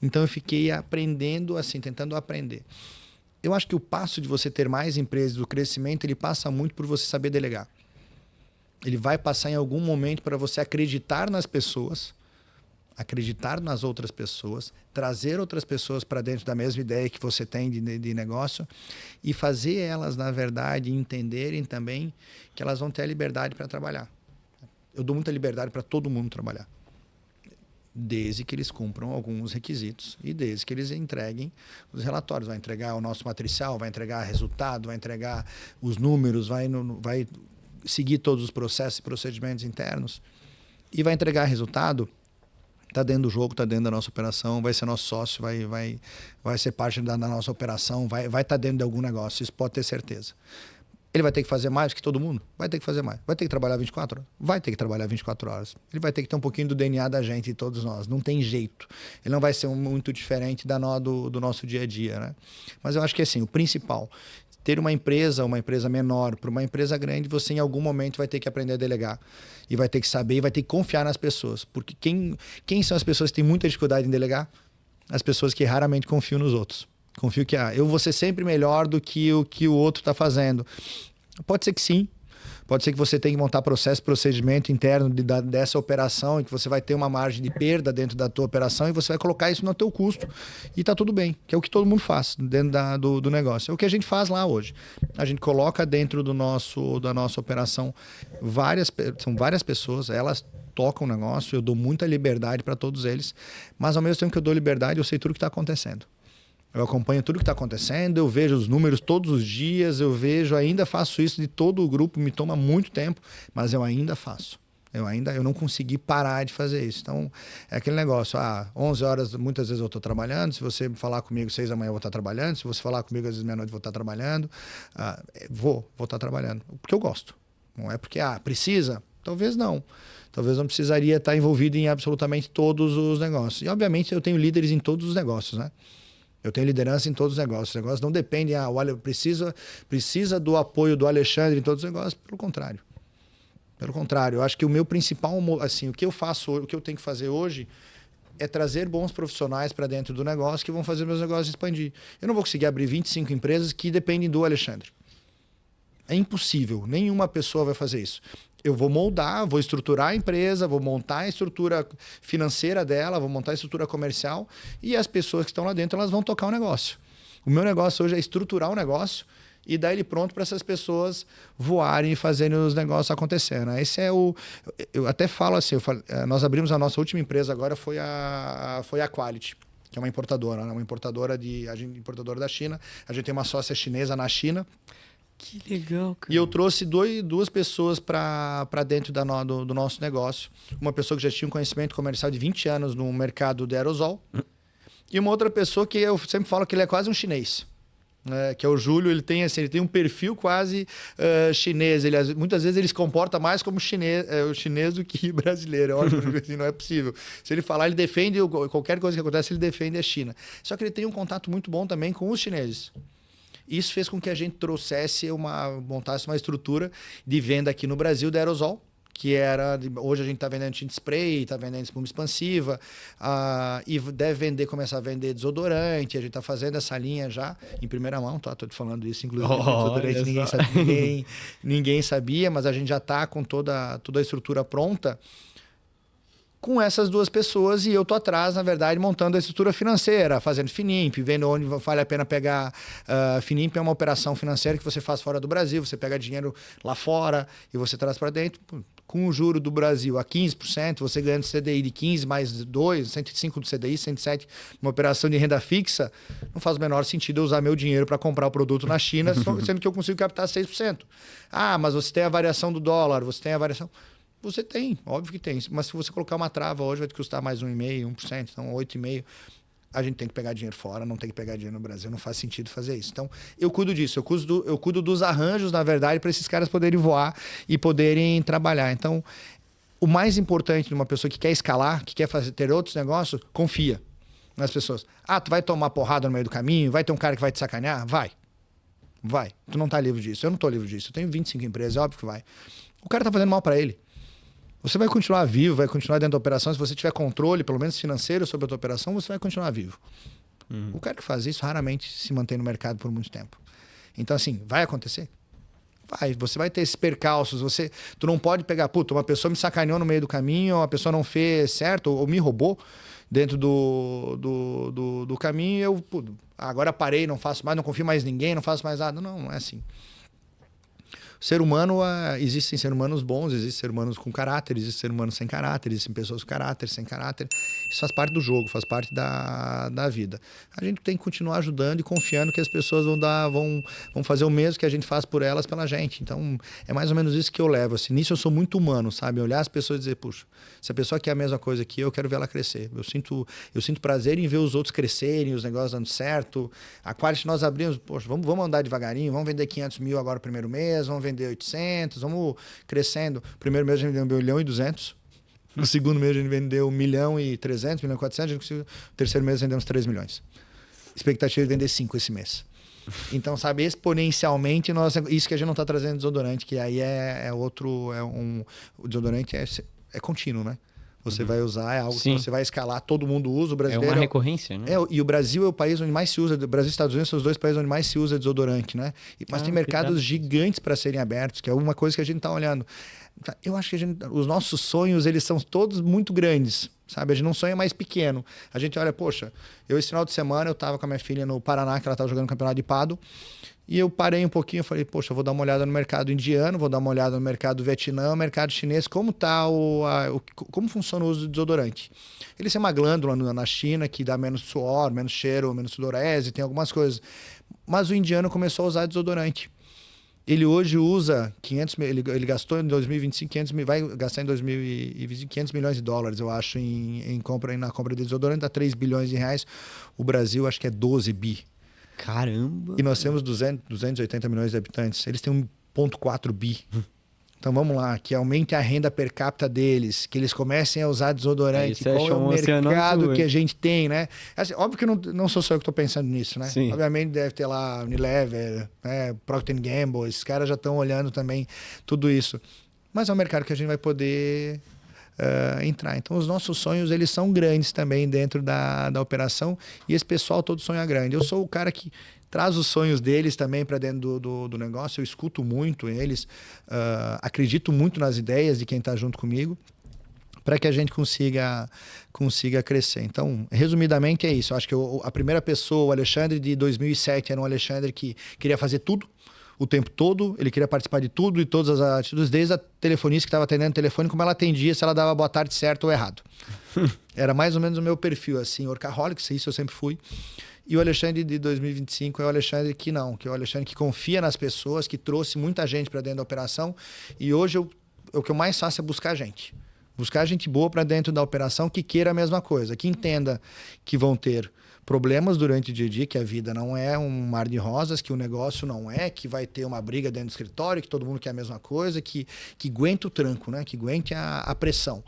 B: Então eu fiquei aprendendo assim, tentando aprender. Eu acho que o passo de você ter mais empresas, do crescimento, ele passa muito por você saber delegar. Ele vai passar em algum momento para você acreditar nas pessoas, acreditar nas outras pessoas, trazer outras pessoas para dentro da mesma ideia que você tem de negócio e fazer elas, na verdade, entenderem também que elas vão ter a liberdade para trabalhar. Eu dou muita liberdade para todo mundo trabalhar, desde que eles cumpram alguns requisitos e desde que eles entreguem os relatórios. Vai entregar o nosso matricial, vai entregar resultado, vai entregar os números, vai seguir todos os processos e procedimentos internos e vai entregar resultado. Está dentro do jogo, está dentro da nossa operação, vai ser nosso sócio, vai ser parte da nossa operação, vai estar dentro de algum negócio, isso pode ter certeza. Ele vai ter que fazer mais que todo mundo? Vai ter que fazer mais. Vai ter que trabalhar 24 horas? Vai ter que trabalhar 24 horas. Ele vai ter que ter um pouquinho do DNA da gente, de todos nós. Não tem jeito. Ele não vai ser muito diferente do nosso dia a dia, né? Mas eu acho que assim, o principal, ter uma empresa menor para uma empresa grande, você em algum momento vai ter que aprender a delegar. E vai ter que saber, e vai ter que confiar nas pessoas. Porque quem são as pessoas que têm muita dificuldade em delegar? As pessoas que raramente confiam nos outros. Confio que eu vou ser sempre melhor do que o outro está fazendo. Pode ser que sim. Pode ser que você tenha que montar procedimento interno dessa operação e que você vai ter uma margem de perda dentro da tua operação e você vai colocar isso no teu custo. E está tudo bem, que é o que todo mundo faz dentro do negócio. É o que a gente faz lá hoje. A gente coloca dentro da nossa operação são várias pessoas, elas tocam o negócio, eu dou muita liberdade para todos eles, mas ao mesmo tempo que eu dou liberdade, eu sei tudo o que está acontecendo. Eu acompanho tudo que está acontecendo, eu vejo os números todos os dias, ainda faço isso de todo o grupo, me toma muito tempo, mas eu ainda faço. Eu não consegui parar de fazer isso. Então, é aquele negócio, 11 horas, muitas vezes eu estou trabalhando, se você falar comigo 6 da manhã eu vou estar trabalhando, se você falar comigo às vezes meia-noite eu vou estar trabalhando, vou estar trabalhando, porque eu gosto. Não é porque, precisa? Talvez não. Talvez não precisaria estar envolvido em absolutamente todos os negócios. E, obviamente, eu tenho líderes em todos os negócios, né? Eu tenho liderança em todos os negócios. Os negócios não dependem, precisa do apoio do Alexandre em todos os negócios. Pelo contrário. Eu acho que o meu principal, assim, o que eu tenho que fazer hoje é trazer bons profissionais para dentro do negócio que vão fazer meus negócios expandir. Eu não vou conseguir abrir 25 empresas que dependem do Alexandre. É impossível. Nenhuma pessoa vai fazer isso. Eu vou moldar, vou estruturar a empresa, vou montar a estrutura financeira dela, vou montar a estrutura comercial e as pessoas que estão lá dentro elas vão tocar o negócio. O meu negócio hoje é estruturar o negócio e dar ele pronto para essas pessoas voarem e fazerem os negócios acontecerem. Né? Esse é eu até falo assim, nós abrimos a nossa última empresa agora, foi a Quality, que é uma importadora, né? Uma importadora da China. A gente tem uma sócia chinesa na China.
A: Que legal, cara.
B: E eu trouxe duas pessoas para dentro do nosso negócio. Uma pessoa que já tinha um conhecimento comercial de 20 anos no mercado de aerosol. E uma outra pessoa que eu sempre falo que ele é quase um chinês. Que é o Júlio. Ele tem um perfil quase chinês. Muitas vezes ele se comporta mais como chinês do que brasileiro. Eu acho que assim, não é possível. Se ele falar, ele defende qualquer coisa que acontece, ele defende a China. Só que ele tem um contato muito bom também com os chineses. Isso fez com que a gente montasse uma estrutura de venda aqui no Brasil de aerosol, hoje a gente está vendendo tinta spray, está vendendo espuma expansiva, e deve começar a vender desodorante. A gente está fazendo essa linha já em primeira mão, tá? Estou te falando isso, inclusive. Desodorante ninguém sabia, mas a gente já está com toda a estrutura pronta com essas duas pessoas, e eu tô atrás, na verdade, montando a estrutura financeira, fazendo Finimp, vendo onde vale a pena pegar. Finimp é uma operação financeira que você faz fora do Brasil, você pega dinheiro lá fora e você traz para dentro. Com o juro do Brasil a 15%, você ganha de CDI de 15 mais 2, 105 do CDI, 107, uma operação de renda fixa, não faz o menor sentido eu usar meu dinheiro para comprar o produto na China, sendo que eu consigo captar 6%. Ah, mas você tem a variação do dólar, você tem a variação... Você tem, óbvio que tem. Mas se você colocar uma trava hoje, vai te custar mais 1,5%, 1%, então 8,5%. A gente tem que pegar dinheiro fora, não tem que pegar dinheiro no Brasil. Não faz sentido fazer isso. Então, eu cuido disso. Eu cuido dos arranjos, na verdade, para esses caras poderem voar e poderem trabalhar. Então, o mais importante de uma pessoa que quer escalar, que quer ter outros negócios, confia nas pessoas. Ah, tu vai tomar porrada no meio do caminho? Vai ter um cara que vai te sacanear? Vai. Vai. Tu não tá livre disso. Eu não tô livre disso. Eu tenho 25 empresas, óbvio que vai. O cara tá fazendo mal para ele. Você vai continuar vivo, vai continuar dentro da operação. Se você tiver controle, pelo menos financeiro, sobre a tua operação, você vai continuar vivo. O cara que faz isso raramente se mantém no mercado por muito tempo. Então, assim, vai acontecer? Vai. Você vai ter esses percalços. Tu não pode pegar, puta, uma pessoa me sacaneou no meio do caminho, uma pessoa não fez certo, ou me roubou dentro do caminho, e eu, puta, agora parei, não faço mais, não confio mais em ninguém, não faço mais nada. Não, não é assim. Ser humano, existem seres humanos bons, existem seres humanos com caráter, existem seres humanos sem caráter, existem pessoas com caráter, sem caráter. Isso faz parte do jogo, faz parte da vida. A gente tem que continuar ajudando e confiando que as pessoas vão fazer o mesmo que a gente faz por elas, pela gente. Então, é mais ou menos isso que eu levo. Assim, nisso eu sou muito humano, sabe? Olhar as pessoas e dizer, puxa, se a pessoa quer a mesma coisa que eu quero ver ela crescer. Eu sinto prazer em ver os outros crescerem, os negócios dando certo. A Quality nós abrimos, poxa, vamos andar devagarinho, vamos vender 500 mil agora no primeiro mês, vamos vender 800, vamos crescendo. O primeiro mês a gente vendeu 1 milhão e 200. No segundo mês a gente vendeu 1 milhão e 300, 1 milhão e 400. No terceiro mês vendemos 3 milhões. Expectativa de vender 5 esse mês. Então, sabe, exponencialmente, isso que a gente não está trazendo desodorante, que aí o desodorante é contínuo, né? Você vai usar, é algo que você vai escalar, todo mundo usa, o brasileiro...
A: É uma recorrência, né?
B: E o Brasil é o país onde mais se usa, o Brasil e os Estados Unidos são os dois países onde mais se usa desodorante, né? Mas tem mercados gigantes para serem abertos, que é uma coisa que a gente está olhando. Eu acho que os nossos sonhos, eles são todos muito grandes, sabe? A gente não sonha mais pequeno. A gente olha, poxa, esse final de semana eu estava com a minha filha no Paraná, que ela estava jogando no campeonato de pádel, e eu parei um pouquinho e falei, poxa, eu vou dar uma olhada no mercado indiano, vou dar uma olhada no mercado do Vietnã, mercado chinês, como funciona o uso do desodorante. Ele tem uma glândula na China que dá menos suor, menos cheiro, menos sudorese, tem algumas coisas. Mas o indiano começou a usar desodorante. Ele hoje usa 500 mil, ele gastou em 2025 500 mil, vai gastar em 2025 500 milhões de dólares, eu acho, na compra de desodorante, dá 3 bilhões de reais. O Brasil acho que é 12 bi.
A: Caramba!
B: E nós temos 280 milhões de habitantes. Eles têm 1,4 bi. Então vamos lá, que aumente a renda per capita deles, que eles comecem a usar desodorante. Qual é o mercado que a gente tem, né? Assim, óbvio que não sou só eu que estou pensando nisso, né?
A: Sim.
B: Obviamente deve ter lá Unilever, né? Procter & Gamble, esses caras já estão olhando também tudo isso. Mas é um mercado que a gente vai poder entrar. Então os nossos sonhos, eles são grandes também dentro da operação, e esse pessoal todo sonha grande. Eu sou o cara que traz os sonhos deles também para dentro do negócio, eu escuto muito eles, acredito muito nas ideias de quem está junto comigo, para que a gente consiga crescer. Então, resumidamente é isso. Eu acho que a primeira pessoa, o Alexandre de 2007, era um Alexandre que queria fazer tudo, o tempo todo, ele queria participar de tudo e todas as atitudes, desde a telefonista que estava atendendo o telefone, como ela atendia, se ela dava boa tarde certo ou errado. Era mais ou menos o meu perfil, assim, workaholic, isso eu sempre fui. E o Alexandre de 2025 é o Alexandre que é o Alexandre que confia nas pessoas, que trouxe muita gente para dentro da operação, e hoje o que eu mais faço é buscar gente. Buscar gente boa para dentro da operação que queira a mesma coisa, que entenda que vão ter problemas durante o dia a dia, que a vida não é um mar de rosas, que o negócio não é, que vai ter uma briga dentro do escritório, que todo mundo quer a mesma coisa, que aguente o tranco, né? Que aguente a pressão.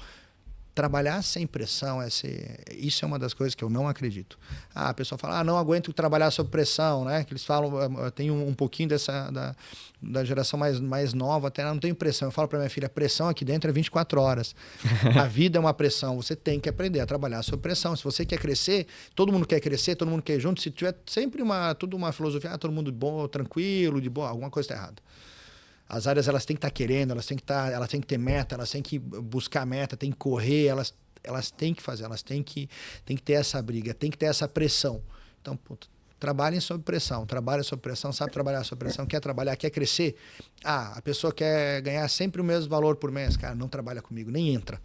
B: Trabalhar sem pressão, isso é uma das coisas que eu não acredito. A pessoa fala, não aguento trabalhar sob pressão, né? Que eles falam, tem um pouquinho da geração mais nova, até não tem pressão. Eu falo para minha filha, pressão aqui dentro é 24 horas. A vida é uma pressão, você tem que aprender a trabalhar sob pressão. Se você quer crescer, todo mundo quer crescer, todo mundo quer ir junto. Se tiver sempre uma filosofia, todo mundo bom, tranquilo, de boa, alguma coisa está errada. As áreas, elas têm que estar querendo, elas têm que ter meta, elas têm que buscar meta, têm que correr, elas têm que fazer, têm que ter essa briga, tem que ter essa pressão. Então, puta, trabalhem sob pressão, sabe trabalhar sob pressão, quer trabalhar, quer crescer. A pessoa quer ganhar sempre o mesmo valor por mês. Cara, não trabalha comigo, nem entra.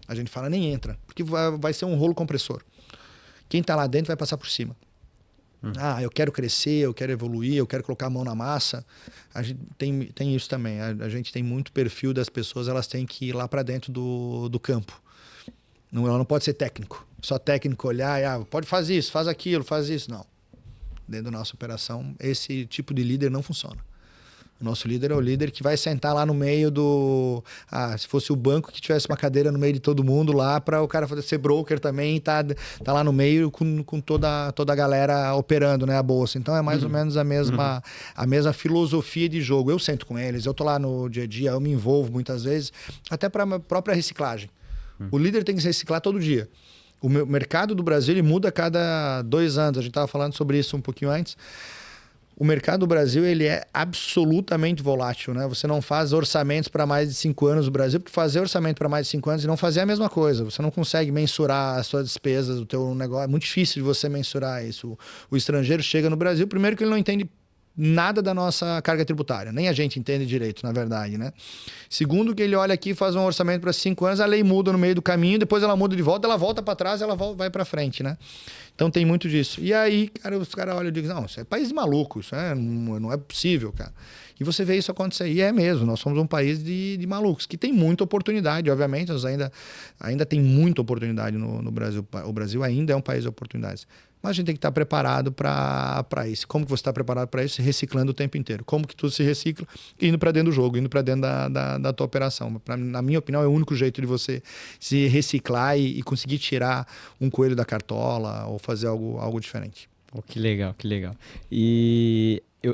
B: A gente fala, nem entra, porque vai ser um rolo compressor. Quem está lá dentro vai passar por cima. Eu quero crescer, eu quero evoluir, eu quero colocar a mão na massa. A gente tem isso também. A gente tem muito perfil das pessoas, elas têm que ir lá para dentro do campo. Ela não pode ser técnico. Só técnico olhar, pode fazer isso, faz aquilo, faz isso. Não. Dentro da nossa operação, esse tipo de líder não funciona. O nosso líder é o líder que vai sentar lá no meio do... se fosse o banco que tivesse uma cadeira no meio de todo mundo lá para o cara ser broker também e tá lá no meio com toda a galera operando, né, a bolsa. Então é mais ou menos a mesma filosofia de jogo. Eu sento com eles, eu tô lá no dia a dia, eu me envolvo muitas vezes, até para a própria reciclagem. O líder tem que se reciclar todo dia. O mercado do Brasil ele muda a cada 2 anos. A gente estava falando sobre isso um pouquinho antes. O mercado do Brasil ele é absolutamente volátil, né? Você não faz orçamentos para mais de 5 anos no Brasil, porque fazer orçamento para mais de 5 anos e não fazer é a mesma coisa. Você não consegue mensurar as suas despesas, o teu negócio. É muito difícil de você mensurar isso. O estrangeiro chega no Brasil, primeiro que ele não entende nada da nossa carga tributária. Nem a gente entende direito, na verdade, né? Segundo, que ele olha aqui, faz um orçamento para 5 anos, a lei muda no meio do caminho, depois ela muda de volta, ela volta para trás, ela vai para frente, né? Então tem muito disso. E aí, cara, os caras olham e dizem, não, isso é país de maluco, isso não é possível, cara. E você vê isso acontecer. E é mesmo, nós somos um país de malucos, que tem muita oportunidade, obviamente, nós ainda tem muita oportunidade no Brasil. O Brasil ainda é um país de oportunidades. Mas a gente tem que estar preparado para isso. Como que você está preparado para isso? Reciclando o tempo inteiro. Como que tudo se recicla? Indo para dentro do jogo, indo para dentro da tua operação. Na minha opinião, é o único jeito de você se reciclar e conseguir tirar um coelho da cartola ou fazer algo diferente.
A: Oh, que legal, que legal.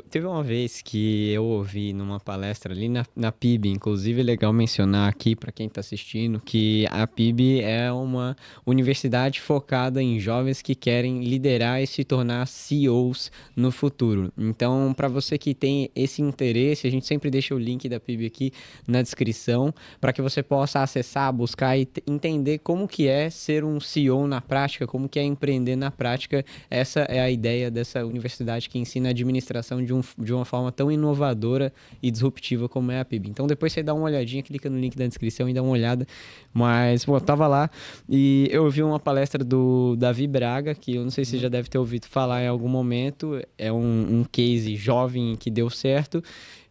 A: Teve uma vez que eu ouvi numa palestra ali na PIB, inclusive é legal mencionar aqui para quem está assistindo que a PIB é uma universidade focada em jovens que querem liderar e se tornar CEOs no futuro. Então, para você que tem esse interesse, a gente sempre deixa o link da PIB aqui na descrição para que você possa acessar, buscar e entender como que é ser um CEO na prática, como que é empreender na prática. Essa é a ideia dessa universidade que ensina administração de uma forma tão inovadora e disruptiva como é a PIB. Então depois você dá uma olhadinha, clica no link da descrição e dá uma olhada. Mas, eu tava lá e eu ouvi uma palestra do Davi Braga, que eu não sei se você já deve ter ouvido falar em algum momento. É um case jovem que deu certo.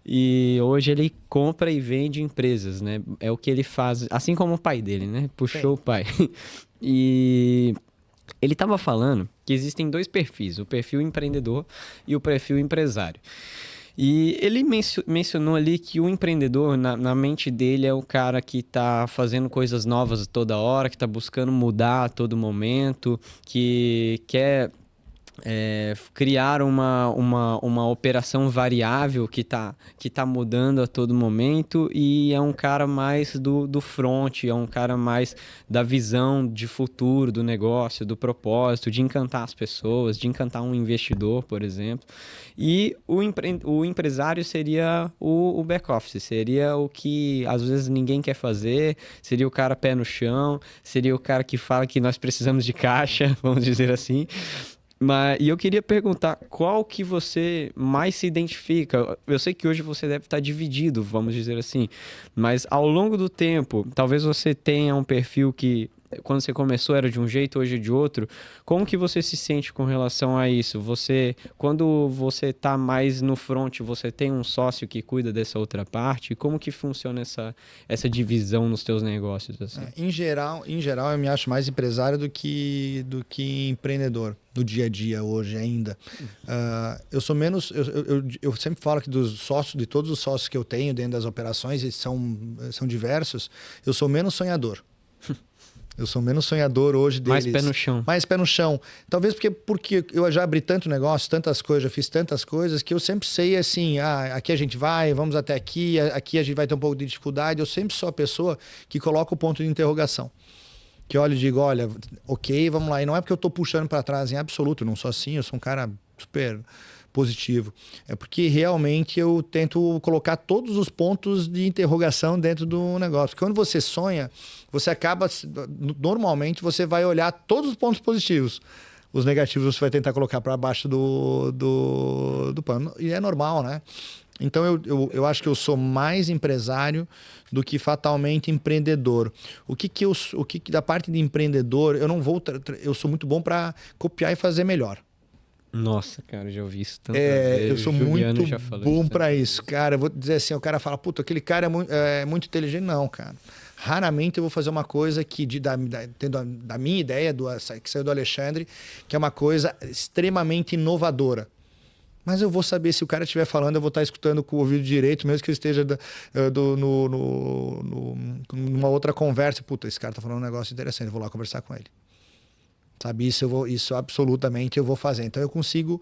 A: E hoje ele compra e vende empresas, né? É o que ele faz, assim como o pai dele, né? Puxou o pai. E... ele estava falando que existem 2 perfis, o perfil empreendedor e o perfil empresário. E ele mencionou ali que o empreendedor, na mente dele, é o cara que está fazendo coisas novas toda hora, que está buscando mudar a todo momento, que quer... criar uma operação variável que tá mudando a todo momento, e é um cara mais do front, é um cara mais da visão de futuro do negócio, do propósito, de encantar as pessoas, de encantar um investidor, por exemplo. E o empresário seria o back-office, seria o que às vezes ninguém quer fazer, seria o cara pé no chão, seria o cara que fala que nós precisamos de caixa, vamos dizer assim. E eu queria perguntar, qual que você mais se identifica? Eu sei que hoje você deve estar dividido, vamos dizer assim, mas ao longo do tempo, talvez você tenha um perfil que, quando você começou era de um jeito, hoje é de outro. Como que você se sente com relação a isso? Quando você está mais no front, você tem um sócio que cuida dessa outra parte? Como que funciona essa divisão nos teus negócios? Assim?
B: Em geral, eu me acho mais empresário do que empreendedor no dia a dia hoje ainda. Eu sou menos... Eu sempre falo que de todos os sócios que eu tenho dentro das operações, e são diversos, eu sou menos sonhador. Eu sou menos sonhador hoje deles.
A: Mais pé no chão.
B: Mais pé no chão. Talvez porque eu já abri tanto negócio, tantas coisas, já fiz tantas coisas, que eu sempre sei assim, aqui a gente vai, vamos até aqui a gente vai ter um pouco de dificuldade. Eu sempre sou a pessoa que coloca o ponto de interrogação. Que olho e digo, olha, ok, vamos lá. E não é porque eu estou puxando para trás em absoluto, eu não sou assim, eu sou um cara super positivo. É porque realmente eu tento colocar todos os pontos de interrogação dentro do negócio. Quando você sonha, você acaba... Normalmente você vai olhar todos os pontos positivos. Os negativos você vai tentar colocar para baixo do pano. E é normal, né? Então eu acho que eu sou mais empresário do que fatalmente empreendedor. O que da parte de empreendedor, eu sou muito bom para copiar e fazer melhor.
A: Nossa, cara, eu já ouvi isso tantas vezes.
B: Eu sou
A: Juliano
B: muito
A: já falou
B: bom
A: isso
B: para
A: tantas
B: isso.
A: vezes.
B: Cara, eu vou dizer assim, o cara fala, puta, aquele cara é muito inteligente. Não, cara. Raramente eu vou fazer uma coisa que da minha ideia, que saiu do Alexandre, que é uma coisa extremamente inovadora. Mas eu vou saber, se o cara estiver falando, eu vou estar escutando com o ouvido direito, mesmo que ele esteja numa outra conversa. Puta, esse cara tá falando um negócio interessante, eu vou lá conversar com ele. Sabe, isso absolutamente eu vou fazer. Então eu consigo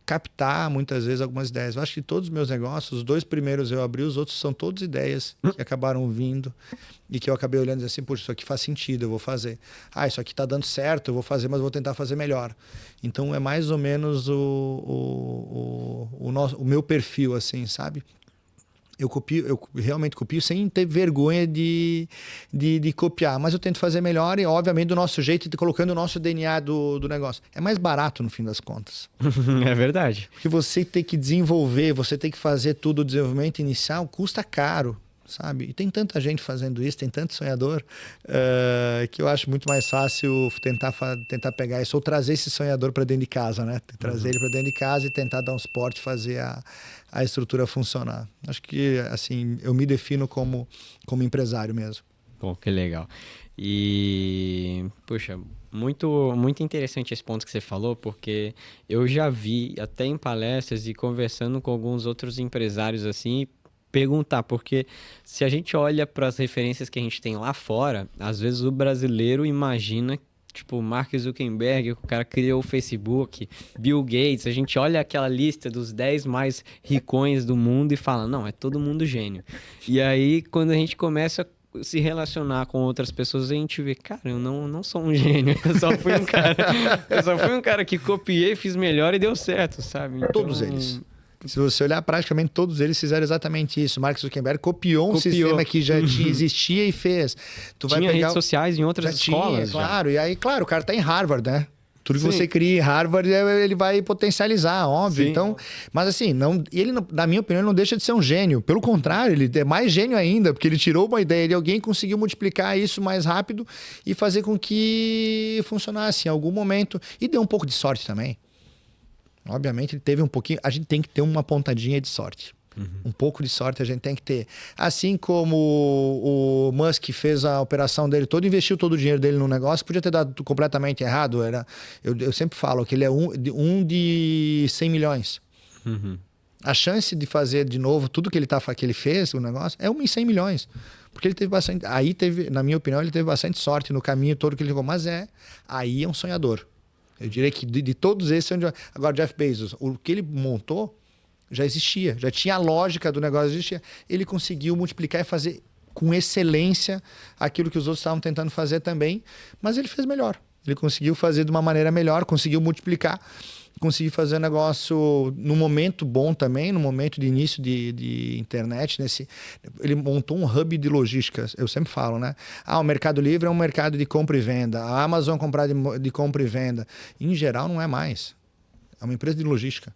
B: captar muitas vezes algumas ideias. Eu acho que todos os meus negócios, os 2 primeiros eu abri, os outros são todas ideias que acabaram vindo e que eu acabei olhando e dizendo assim, puxa, isso aqui faz sentido, eu vou fazer. Ah, isso aqui tá dando certo, eu vou fazer, mas vou tentar fazer melhor. Então é mais ou menos o meu perfil, assim, sabe? Eu realmente copio sem ter vergonha de copiar, mas eu tento fazer melhor e, obviamente, do nosso jeito, colocando o nosso DNA do negócio. É mais barato, no fim das contas.
A: É verdade.
B: Porque você tem que desenvolver, você tem que fazer tudo, o desenvolvimento inicial custa caro, sabe? E tem tanta gente fazendo isso, tem tanto sonhador, que eu acho muito mais fácil tentar pegar isso, ou trazer esse sonhador para dentro de casa, né? Trazer ele para dentro de casa e tentar dar um suporte, fazer a estrutura funcionar. Acho que, assim, eu me defino como empresário mesmo.
A: Pô, que legal. E, poxa, muito interessante esse ponto que você falou, porque eu já vi, até em palestras e conversando com alguns outros empresários assim, perguntar, porque se a gente olha para as referências que a gente tem lá fora, às vezes o brasileiro imagina, tipo, Mark Zuckerberg, o cara criou o Facebook, Bill Gates, a gente olha aquela lista dos 10 mais ricões do mundo e fala, não, é todo mundo gênio. E aí, quando a gente começa a se relacionar com outras pessoas, a gente vê, cara, eu não sou um gênio, eu só fui um cara que copiei, fiz melhor e deu certo, sabe? Então,
B: todos eles. Se você olhar, praticamente todos eles fizeram exatamente isso. Mark Zuckerberg copiou um sistema que já existia e fez.
A: Tinha redes sociais em outras escolas.
B: Claro, e aí, claro, o cara tá em Harvard, né? Tudo que
A: Sim.
B: você cria em Harvard, ele vai potencializar, óbvio. Sim. Então, mas assim, ele, na minha opinião, ele não deixa de ser um gênio. Pelo contrário, ele é mais gênio ainda, porque ele tirou uma ideia de alguém, conseguiu multiplicar isso mais rápido e fazer com que funcionasse em algum momento. E deu um pouco de sorte também. Obviamente, ele teve um pouquinho... A gente tem que ter uma pontadinha de sorte. Um pouco de sorte a gente tem que ter. Assim como o Musk fez a operação dele toda, investiu todo o dinheiro dele no negócio, podia ter dado completamente errado. Eu sempre falo que ele é um de 100 milhões. A chance de fazer de novo tudo que ele fez, o negócio, é 1 em 100 milhões. Porque ele teve bastante... na minha opinião, ele teve bastante sorte no caminho todo que ele jogou. Mas aí é um sonhador. Eu diria que de todos esses... Agora, Jeff Bezos, o que ele montou já existia. Já tinha a lógica do negócio, existia. Ele conseguiu multiplicar e fazer com excelência aquilo que os outros estavam tentando fazer também. Mas ele fez melhor. Ele conseguiu fazer de uma maneira melhor, conseguiu multiplicar, conseguiu fazer um negócio no momento bom também, no momento de início de internet. Ele montou um hub de logística, eu sempre falo, né? O Mercado Livre é um mercado de compra e venda, a Amazon comprar de compra e venda. Em geral, não é mais. É uma empresa de logística.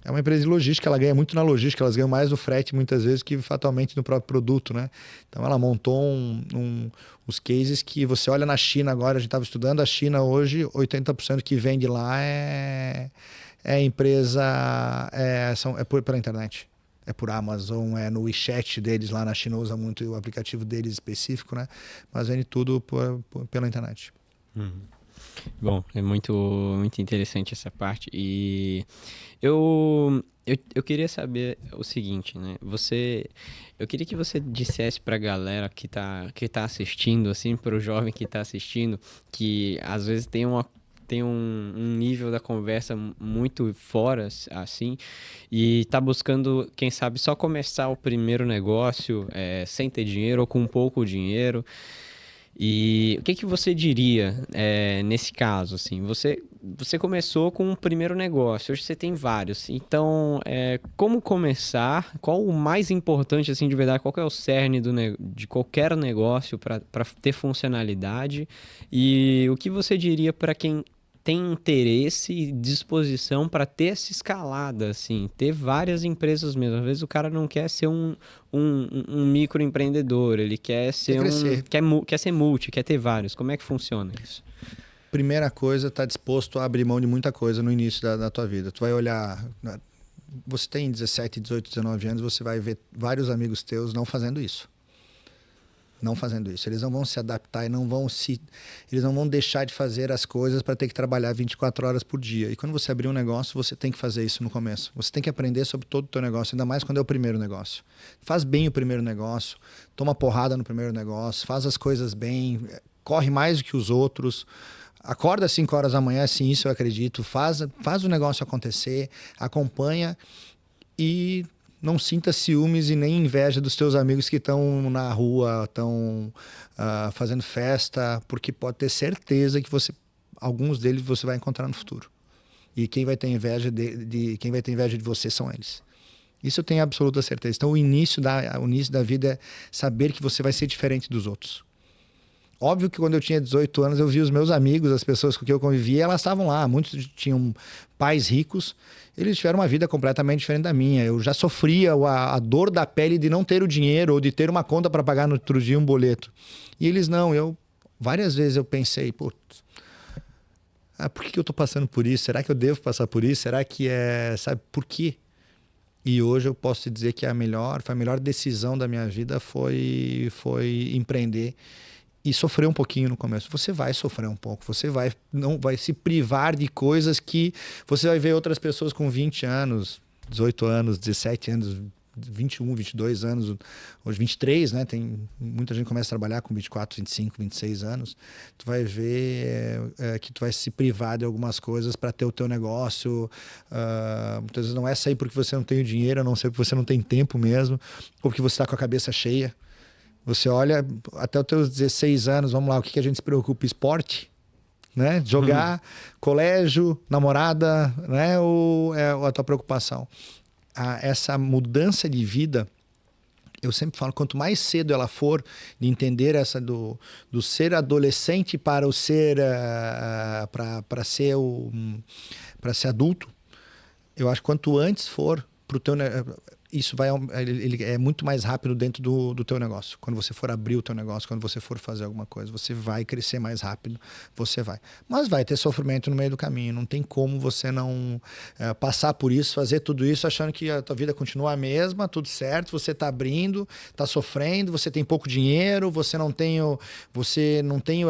B: É uma empresa de logística, ela ganha muito na logística, elas ganham mais no frete muitas vezes que fatalmente no próprio produto, né? Então ela montou os cases que você olha na China agora, a gente estava estudando a China hoje, 80% que vende lá é empresa, pela internet. É por Amazon, é no WeChat deles lá na China, usa muito o aplicativo deles específico, né? Mas vende tudo pela internet.
A: Bom, é muito interessante essa parte. E eu queria saber o seguinte, né? Eu queria que você dissesse pra galera que tá assistindo, assim, pro jovem que tá assistindo, que às vezes tem um nível da conversa muito fora, assim, e tá buscando, quem sabe, só começar o primeiro negócio sem ter dinheiro ou com pouco dinheiro. E o que que você diria nesse caso, assim? Você começou com um primeiro negócio, hoje você tem vários. Então, como começar? Qual o mais importante, assim, de verdade? Qual que é o cerne de qualquer negócio para ter funcionalidade? E o que você diria para quem tem interesse e disposição para ter essa escalada, assim, ter várias empresas mesmo. Às vezes o cara não quer ser um microempreendedor, ele quer
B: Quer
A: ser
B: crescer.
A: quer ser multi, quer ter vários. Como é que funciona isso?
B: Primeira coisa, tá disposto a abrir mão de muita coisa no início da tua vida. Tu vai olhar... Você tem 17, 18, 19 anos, você vai ver vários amigos teus não fazendo isso. Não fazendo isso. Eles não vão se adaptar e eles não vão deixar de fazer as coisas para ter que trabalhar 24 horas por dia. E quando você abrir um negócio, você tem que fazer isso no começo. Você tem que aprender sobre todo o teu negócio, ainda mais quando é o primeiro negócio. Faz bem o primeiro negócio, toma porrada no primeiro negócio, faz as coisas bem, corre mais do que os outros. Acorda às 5 horas da manhã, sim, isso eu acredito. Faz o negócio acontecer, acompanha e não sinta ciúmes e nem inveja dos teus amigos que estão na rua, estão fazendo festa, porque pode ter certeza que alguns deles você vai encontrar no futuro. E quem vai ter inveja quem vai ter inveja de você são eles. Isso eu tenho absoluta certeza. Então o início da vida é saber que você vai ser diferente dos outros. Óbvio que quando eu tinha 18 anos eu vi os meus amigos, as pessoas com quem eu convivia, elas estavam lá. Muitos tinham pais ricos, eles tiveram uma vida completamente diferente da minha. Eu já sofria a dor da pele de não ter o dinheiro ou de ter uma conta para pagar no outro dia um boleto. E eles não. Várias vezes eu pensei, putz, por que eu estou passando por isso? Será que eu devo passar por isso? Será que sabe, por quê? E hoje eu posso te dizer que a melhor decisão da minha vida foi empreender. E sofrer um pouquinho no começo. Você vai sofrer um pouco. Você não vai se privar de coisas que você vai ver outras pessoas com 20 anos, 18 anos, 17 anos, 21, 22 anos, hoje 23, né? Tem muita gente que começa a trabalhar com 24, 25, 26 anos. Tu vai ver que tu vai se privar de algumas coisas para ter o teu negócio. Muitas vezes não é sair porque você não tem o dinheiro, a não ser porque você não tem tempo mesmo, ou porque você está com a cabeça cheia. Você olha, até os teus 16 anos, vamos lá, o que a gente se preocupa? Esporte, né? Jogar, colégio, namorada, né? Ou é a tua preocupação? Essa mudança de vida, eu sempre falo, quanto mais cedo ela for, de entender essa do ser adolescente para o ser, para ser adulto, eu acho que quanto antes for para o teu... Isso ele é muito mais rápido dentro do teu negócio. Quando você for abrir o teu negócio, quando você for fazer alguma coisa, você vai crescer mais rápido, você vai. Mas vai ter sofrimento no meio do caminho. Não tem como você não passar por isso, fazer tudo isso, achando que a tua vida continua a mesma, tudo certo, você está abrindo, está sofrendo, você tem pouco dinheiro, você não tem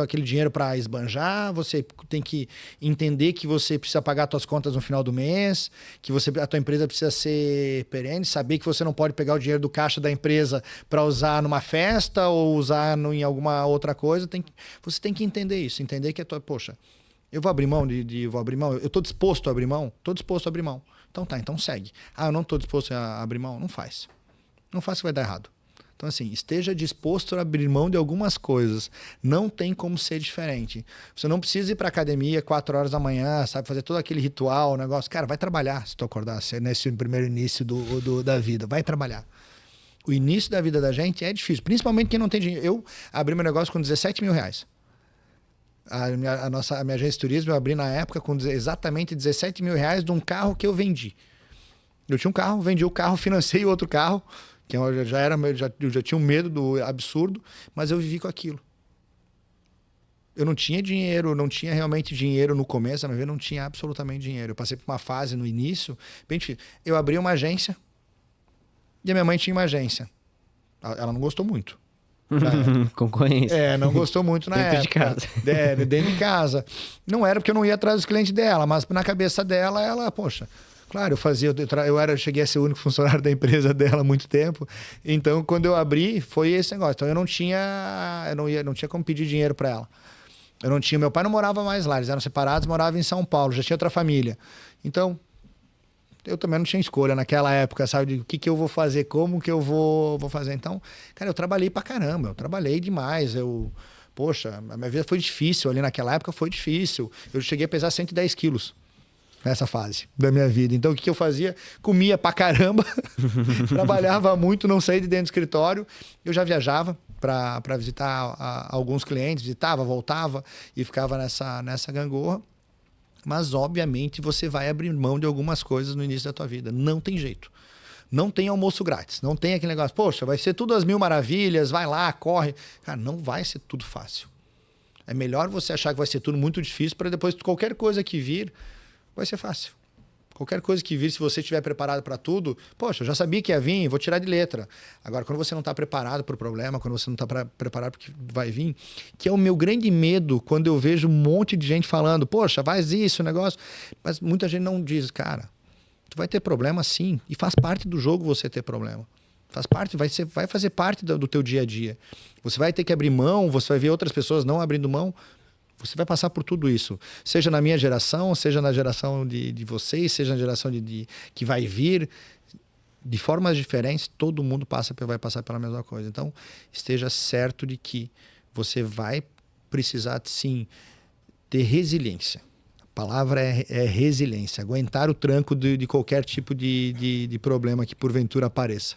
B: aquele dinheiro para esbanjar, você tem que entender que você precisa pagar suas contas no final do mês, que a tua empresa precisa ser perene, saber que você não pode pegar o dinheiro do caixa da empresa para usar numa festa ou usar em alguma outra coisa. Você tem que entender isso, entender que poxa, eu vou abrir mão eu estou disposto a abrir mão? Estou disposto a abrir mão. Então tá, então segue. Eu não estou disposto a abrir mão? Não faz. Não faz que vai dar errado. Então assim, esteja disposto a abrir mão de algumas coisas. Não tem como ser diferente. Você não precisa ir para academia 4 horas da manhã, sabe, fazer todo aquele ritual, negócio. Cara, vai trabalhar se tu acordar nesse primeiro início da vida. Vai trabalhar. O início da vida da gente é difícil, principalmente quem não tem dinheiro. Eu abri meu negócio com 17 mil reais. A minha agência de turismo eu abri na época com exatamente 17 mil reais de um carro que eu vendi. Eu tinha um carro, vendi o carro, financei outro carro, que eu já tinha um medo do absurdo, mas eu vivi com aquilo. Eu não tinha dinheiro, não tinha realmente dinheiro no começo, não tinha absolutamente dinheiro. Eu passei por uma fase no início, bem difícil. Eu abri uma agência e a minha mãe tinha uma agência. Ela não gostou muito.
A: Concorrência.
B: Não gostou muito na época.
A: Dentro de
B: casa. Dentro de casa. Não era porque eu não ia atrás dos clientes dela, mas na cabeça dela, ela, poxa... Claro, eu cheguei a ser o único funcionário da empresa dela há muito tempo. Então, quando eu abri, foi esse negócio. Então, eu não tinha como pedir dinheiro para ela. Meu pai não morava mais lá, eles eram separados, moravam em São Paulo, já tinha outra família. Então, eu também não tinha escolha naquela época, sabe? De o que eu vou fazer, como que eu vou fazer. Então, cara, eu trabalhei pra caramba, eu trabalhei demais. Poxa, a minha vida foi difícil, ali naquela época foi difícil. Eu cheguei a pesar 110 quilos nessa fase da minha vida. Então, o que eu fazia? Comia pra caramba, trabalhava muito, não saía de dentro do escritório. Eu já viajava para visitar alguns clientes, visitava, voltava e ficava nessa gangorra. Mas, obviamente, você vai abrir mão de algumas coisas no início da tua vida. Não tem jeito. Não tem almoço grátis. Não tem aquele negócio, poxa, vai ser tudo às mil maravilhas, vai lá, corre. Cara, não vai ser tudo fácil. É melhor você achar que vai ser tudo muito difícil para depois qualquer coisa que vir, vai ser fácil. Qualquer coisa que vir, se você estiver preparado para tudo, poxa, eu já sabia que ia vir, vou tirar de letra. Agora, quando você não está preparado para o problema, quando você não está preparado para o que vai vir, que é o meu grande medo quando eu vejo um monte de gente falando, poxa, faz isso, negócio. Mas muita gente não diz, cara, tu vai ter problema sim, e faz parte do jogo você ter problema. Faz parte, vai fazer parte do teu dia a dia. Você vai ter que abrir mão, você vai ver outras pessoas não abrindo mão. Você vai passar por tudo isso. Seja na minha geração, seja na geração de vocês, seja na geração que vai vir. De formas diferentes, todo mundo vai passar pela mesma coisa. Então, esteja certo de que você vai precisar, sim, ter resiliência. A palavra é resiliência. Aguentar o tranco de qualquer tipo de problema que porventura apareça.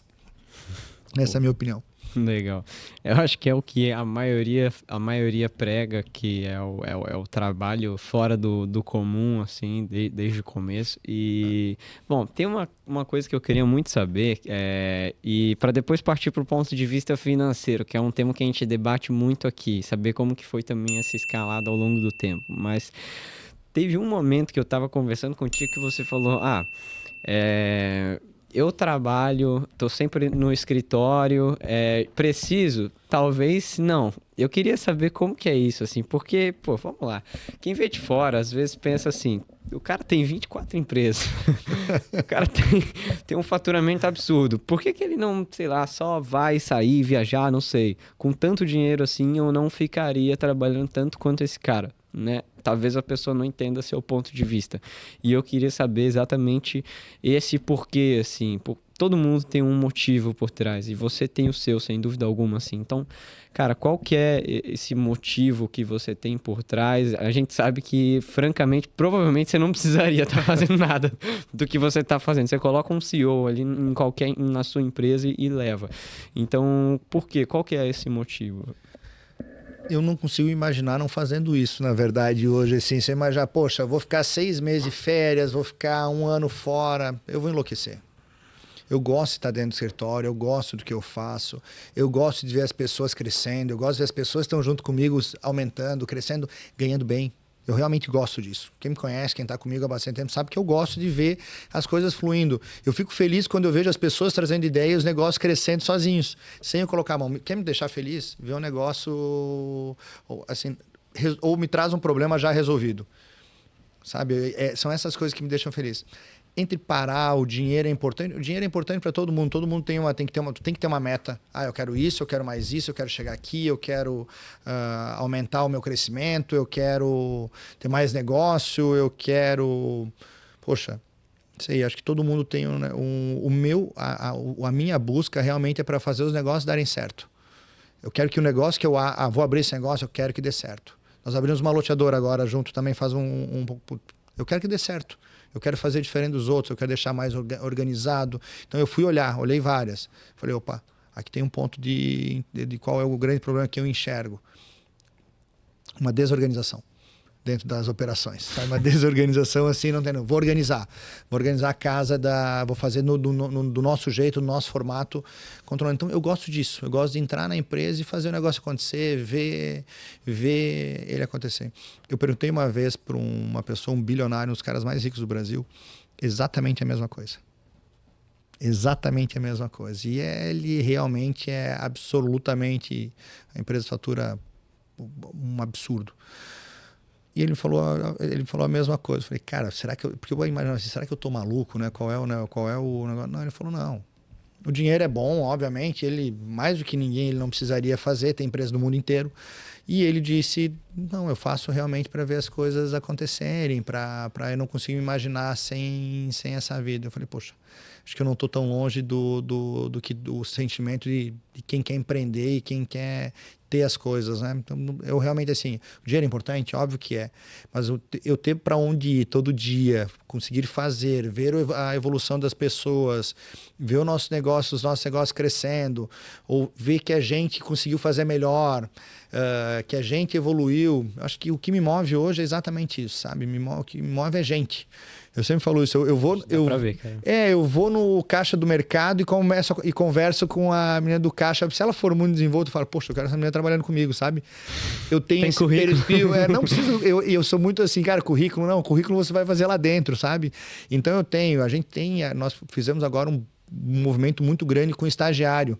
B: Essa é a minha opinião.
A: Legal. Eu acho que é o que a maioria prega, que é o trabalho fora do comum, assim, desde o começo. E, bom, tem uma coisa que eu queria muito saber, e para depois partir para o ponto de vista financeiro, que é um tema que a gente debate muito aqui, saber como que foi também essa escalada ao longo do tempo. Mas teve um momento que eu estava conversando contigo que você falou, eu trabalho, tô sempre no escritório, preciso? Talvez não. Eu queria saber como que é isso, assim, porque, pô, vamos lá. Quem vê de fora, às vezes pensa assim, o cara tem 24 empresas, o cara tem um faturamento absurdo. Por que ele não, sei lá, só vai sair, viajar, não sei. Com tanto dinheiro assim, eu não ficaria trabalhando tanto quanto esse cara, né? Talvez a pessoa não entenda seu ponto de vista. E eu queria saber exatamente esse porquê, assim. Todo mundo tem um motivo por trás. E você tem o seu, sem dúvida alguma, assim. Então, cara, qual que é esse motivo que você tem por trás? A gente sabe que, francamente, provavelmente você não precisaria estar fazendo nada do que você está fazendo. Você coloca um CEO ali na sua empresa e leva. Então, por quê? Qual que é esse motivo?
B: Eu não consigo imaginar não fazendo isso, na verdade, hoje, assim. Você imagina, poxa, vou ficar 6 meses de férias, vou ficar 1 ano fora, eu vou enlouquecer. Eu gosto de estar dentro do escritório, eu gosto do que eu faço, eu gosto de ver as pessoas crescendo, eu gosto de ver as pessoas que estão junto comigo aumentando, crescendo, ganhando bem. Eu realmente gosto disso. Quem me conhece, quem está comigo há bastante tempo, sabe que eu gosto de ver as coisas fluindo. Eu fico feliz quando eu vejo as pessoas trazendo ideias e os negócios crescendo sozinhos, sem eu colocar a mão. Quer me deixar feliz? Ver um negócio, assim, ou me traz um problema já resolvido. Sabe? São essas coisas que me deixam feliz. Entre parar, o dinheiro é importante. O dinheiro é importante para todo mundo. Todo mundo tem que ter uma meta. Eu quero isso, eu quero mais isso, eu quero chegar aqui, eu quero aumentar o meu crescimento, eu quero ter mais negócio, eu quero... Poxa, sei, acho que todo mundo tem a minha busca realmente é para fazer os negócios darem certo. Eu quero que o negócio que eu vou abrir esse negócio, eu quero que dê certo. Nós abrimos uma loteadora agora junto, também faz eu quero que dê certo. Eu quero fazer diferente dos outros, eu quero deixar mais organizado. Então eu olhei várias. Falei, opa, aqui tem um ponto de qual é o grande problema que eu enxergo. Uma desorganização dentro das operações. Sabe? Uma desorganização assim, não tem. Vou organizar a casa, vou fazer do nosso jeito, do nosso formato, controlando. Então eu gosto disso, eu gosto de entrar na empresa e fazer o negócio acontecer, ver ele acontecer. Eu perguntei uma vez para uma pessoa, um bilionário, um dos caras mais ricos do Brasil, exatamente a mesma coisa. Exatamente a mesma coisa. E ele realmente é absolutamente... A empresa fatura um absurdo. E ele falou a mesma coisa. Eu falei, cara, porque eu imaginava assim, será que eu tô maluco, né? Qual é o negócio? Não, ele falou, não. O dinheiro é bom, obviamente, ele, mais do que ninguém, ele não precisaria fazer, tem empresa do mundo inteiro. E ele disse, não, eu faço realmente para ver as coisas acontecerem, para eu não consigo imaginar sem essa vida. Eu falei, poxa, acho que eu não estou tão longe do sentimento de quem quer empreender e quem quer ter as coisas, né? Então, eu realmente, assim, o dinheiro é importante? Óbvio que é. Mas eu ter para onde ir todo dia, conseguir fazer, ver a evolução das pessoas, ver os nossos negócios crescendo, ou ver que a gente conseguiu fazer melhor, que a gente evoluiu. Acho que o que me move hoje é exatamente isso, sabe? O que me move é gente. Eu sempre falo isso. Eu vou no caixa do mercado e converso com a menina do caixa. Se ela for muito desenvolta, eu falo, poxa, eu quero essa menina trabalhando comigo, sabe? Eu tenho esse perfil. Não preciso. Eu sou muito assim, cara, currículo você vai fazer lá dentro, sabe? Então nós fizemos agora um movimento muito grande com estagiário.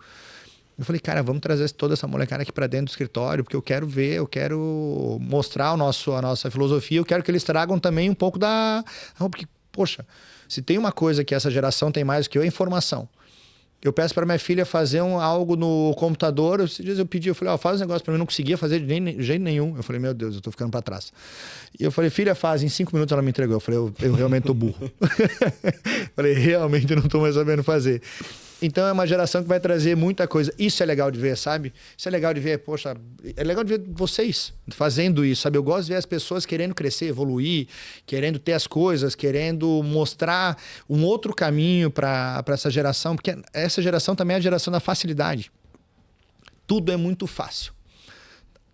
B: Eu falei, cara, vamos trazer toda essa molecada aqui para dentro do escritório, porque eu quero mostrar a nossa filosofia, eu quero que eles tragam também um pouco da... Porque, poxa, se tem uma coisa que essa geração tem mais do que eu, é informação. Eu peço para minha filha fazer algo no computador, esses dias eu falei, faz um negócio para mim, eu não conseguia fazer de jeito nenhum. Eu falei, meu Deus, eu tô ficando para trás. E eu falei, filha, faz, em 5 minutos ela me entregou. Eu falei, eu realmente tô burro. Falei, realmente eu não tô mais sabendo fazer. Então é uma geração que vai trazer muita coisa. Isso é legal de ver, sabe? Isso é legal de ver, poxa, é legal de ver vocês fazendo isso, sabe? Eu gosto de ver as pessoas querendo crescer, evoluir, querendo ter as coisas, querendo mostrar um outro caminho para essa geração, porque essa geração também é a geração da facilidade. Tudo é muito fácil.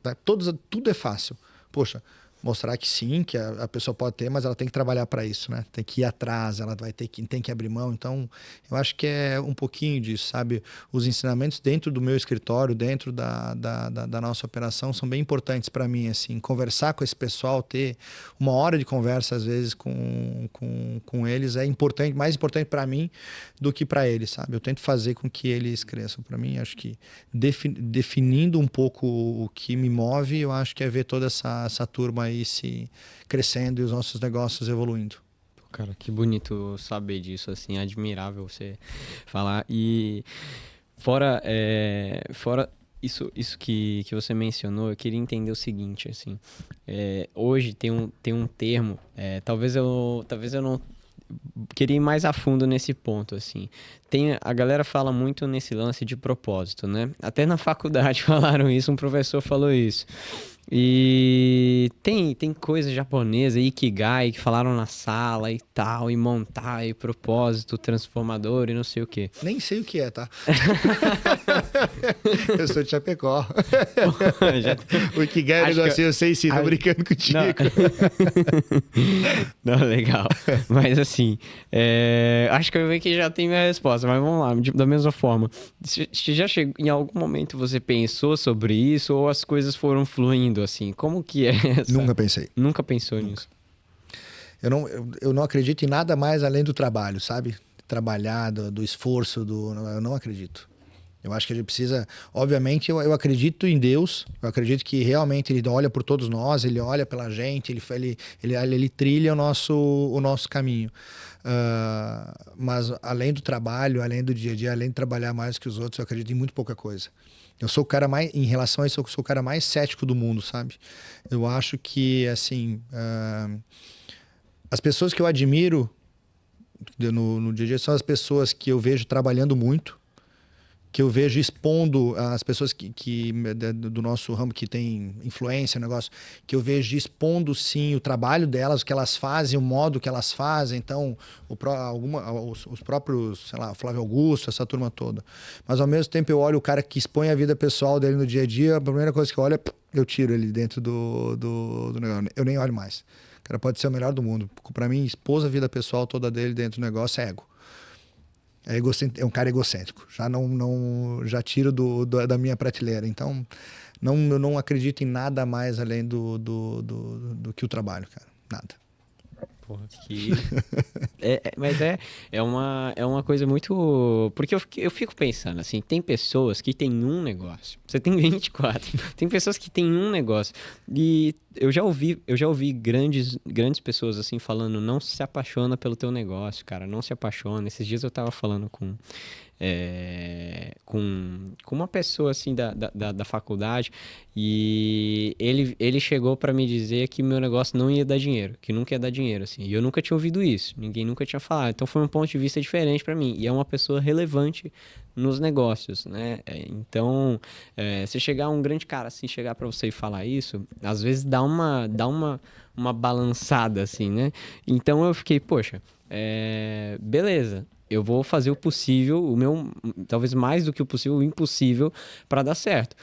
B: Tá? Tudo é fácil. Poxa, mostrar que sim, que a pessoa pode ter, mas ela tem que trabalhar para isso, né? Tem que ir atrás, ela tem que abrir mão. Então, eu acho que é um pouquinho disso, sabe? Os ensinamentos dentro do meu escritório, dentro da nossa operação, são bem importantes para mim, assim. Conversar com esse pessoal, ter 1 hora de conversa, às vezes, com eles é importante, mais importante para mim do que para eles, sabe? Eu tento fazer com que eles cresçam. Para mim, acho que definindo um pouco o que me move, eu acho que é ver toda essa turma aí se crescendo e os nossos negócios evoluindo.
A: Cara, que bonito saber disso, assim, admirável você falar. E fora isso que você mencionou, eu queria entender o seguinte, assim, hoje tem um termo, talvez eu não queria ir mais a fundo nesse ponto, assim. A galera fala muito nesse lance de propósito, né? Até na faculdade falaram isso, um professor falou isso. E tem coisa japonesa, Ikigai, que falaram na sala e tal, e montar, e propósito transformador e não sei o quê.
B: Nem sei o que é, tá? Eu sou de Chapecó. O Ikigai é um negocinho, eu sei sim, tô brincando contigo.
A: Não, legal. Mas assim, acho que eu vi que já tem minha resposta, mas vamos lá, da mesma forma. Já chegou, em algum momento você pensou sobre isso ou as coisas foram fluindo? Assim, como que é essa?
B: Nunca pensei.
A: Nunca pensou nisso?
B: Eu não acredito em nada mais além do trabalho, sabe? Trabalhar, do esforço, eu não acredito. Eu acho que a gente precisa... Obviamente, eu acredito em Deus, eu acredito que realmente Ele olha por todos nós, Ele olha pela gente, Ele trilha o nosso caminho. Mas além do trabalho, além do dia a dia, além de trabalhar mais que os outros, eu acredito em muito pouca coisa. Eu sou o cara mais, em relação a isso, eu sou o cara mais cético do mundo, sabe? Eu acho que, assim, as pessoas que eu admiro no dia a dia são as pessoas que eu vejo trabalhando muito, que eu vejo expondo as pessoas do nosso ramo que tem influência, negócio, que eu vejo expondo sim o trabalho delas, o que elas fazem, o modo que elas fazem. Então, os próprios, sei lá, Flávio Augusto, essa turma toda. Mas ao mesmo tempo eu olho o cara que expõe a vida pessoal dele no dia a dia, a primeira coisa que eu olho eu tiro ele dentro do negócio. Eu nem olho mais. O cara pode ser o melhor do mundo. Para mim, expor a vida pessoal toda dele dentro do negócio é ego. É um cara egocêntrico. Já tiro da minha prateleira. Então, eu não acredito em nada mais além do que o trabalho, cara. Nada.
A: Porra, mas é uma coisa muito... Porque eu fico pensando, assim, tem pessoas que têm um negócio. Você tem 24. Tem pessoas que têm um negócio. E eu já ouvi grandes pessoas, assim, falando, não se apaixona pelo teu negócio, cara. Não se apaixona. Esses dias eu tava falando com com uma pessoa assim da faculdade e ele chegou para me dizer que meu negócio não ia dar dinheiro, que nunca ia dar dinheiro, assim. E eu nunca tinha ouvido isso, ninguém nunca tinha falado. Então foi um ponto de vista diferente para mim. E é uma pessoa relevante nos negócios, né? Então, se chegar um grande cara assim, chegar para você e falar isso, às vezes dá uma balançada, assim, né? Então eu fiquei, poxa, beleza. Eu vou fazer o possível, o meu, talvez mais do que o possível, o impossível para dar certo.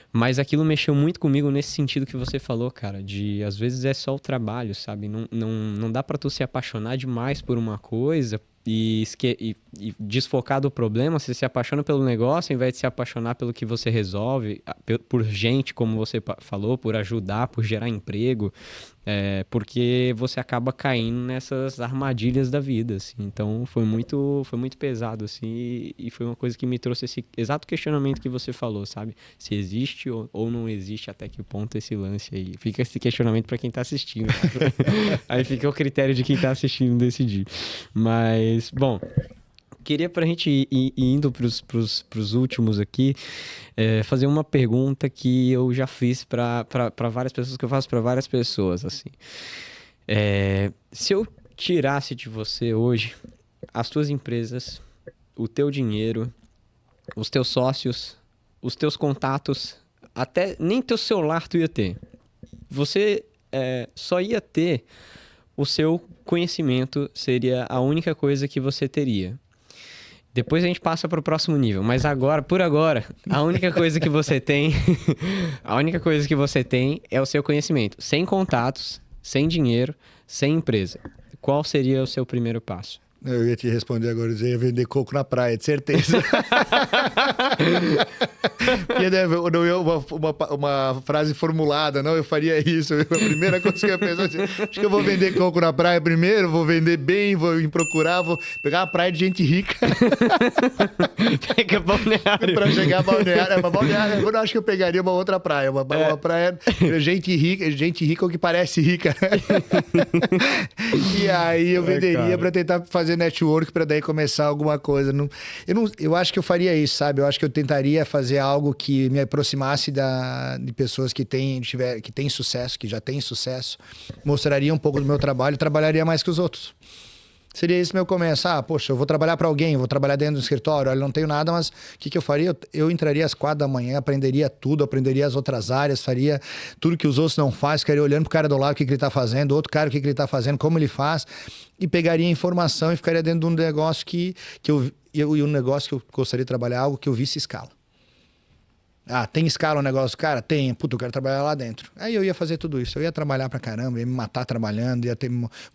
A: Mas aquilo mexeu muito comigo nesse sentido que você falou, cara, de às vezes é só o trabalho, sabe? Não dá pra tu se apaixonar demais por uma coisa e desfocar do problema. Você se apaixona pelo negócio, ao invés de se apaixonar pelo que você resolve, por gente, como você falou, por ajudar, por gerar emprego, porque você acaba caindo nessas armadilhas da vida, assim. Então foi muito pesado, assim, e foi uma coisa que me trouxe esse exato questionamento que você falou, sabe? Se existe ou não existe, até que ponto esse lance aí. Fica esse questionamento para quem tá assistindo. Aí fica o critério de quem tá assistindo decidir. Mas, bom, queria pra gente ir indo pros últimos aqui, fazer uma pergunta que eu já fiz para várias pessoas, que eu faço para várias pessoas, assim. Se eu tirasse de você hoje as tuas empresas, o teu dinheiro, os teus sócios, os teus contatos, até nem teu celular tu ia ter. Você só ia ter o seu conhecimento, seria a única coisa que você teria. Depois a gente passa para o próximo nível, mas agora, por agora, a única coisa que você tem, a única coisa que você tem é o seu conhecimento, sem contatos, sem dinheiro, sem empresa. Qual seria o seu primeiro passo?
B: Eu ia te responder agora, eu ia vender coco na praia, de certeza. Porque, né, não é uma frase formulada, não, eu faria isso. A primeira coisa que eu ia pensar, acho que eu vou vender coco na praia primeiro, vou vender bem, vou procurar, vou pegar uma praia de gente rica.
A: Pega balneário.
B: Pra chegar a balneário. Balneário, eu acho que eu pegaria uma outra praia, uma praia gente rica ou que parece rica. E aí eu venderia para tentar fazer network para daí começar alguma coisa. Eu acho que eu faria isso, sabe? Eu acho que eu tentaria fazer algo que me aproximasse de pessoas que têm sucesso, que já têm sucesso. Mostraria um pouco do meu trabalho, trabalharia mais que os outros. Seria esse meu começo. Poxa, eu vou trabalhar para alguém, vou trabalhar dentro do escritório, olha, não tenho nada, mas o que eu faria? Eu entraria às 4 da manhã, aprenderia tudo, aprenderia as outras áreas, faria tudo que os outros não fazem, ficaria olhando pro cara do lado o que ele tá fazendo, outro cara o que ele tá fazendo, como ele faz, e pegaria informação e ficaria dentro de um negócio e um negócio que eu gostaria de trabalhar, algo que eu visse escala. Tem escala o negócio? Cara, tem. Puta, eu quero trabalhar lá dentro. Aí eu ia fazer tudo isso. Eu ia trabalhar pra caramba, ia me matar trabalhando, ia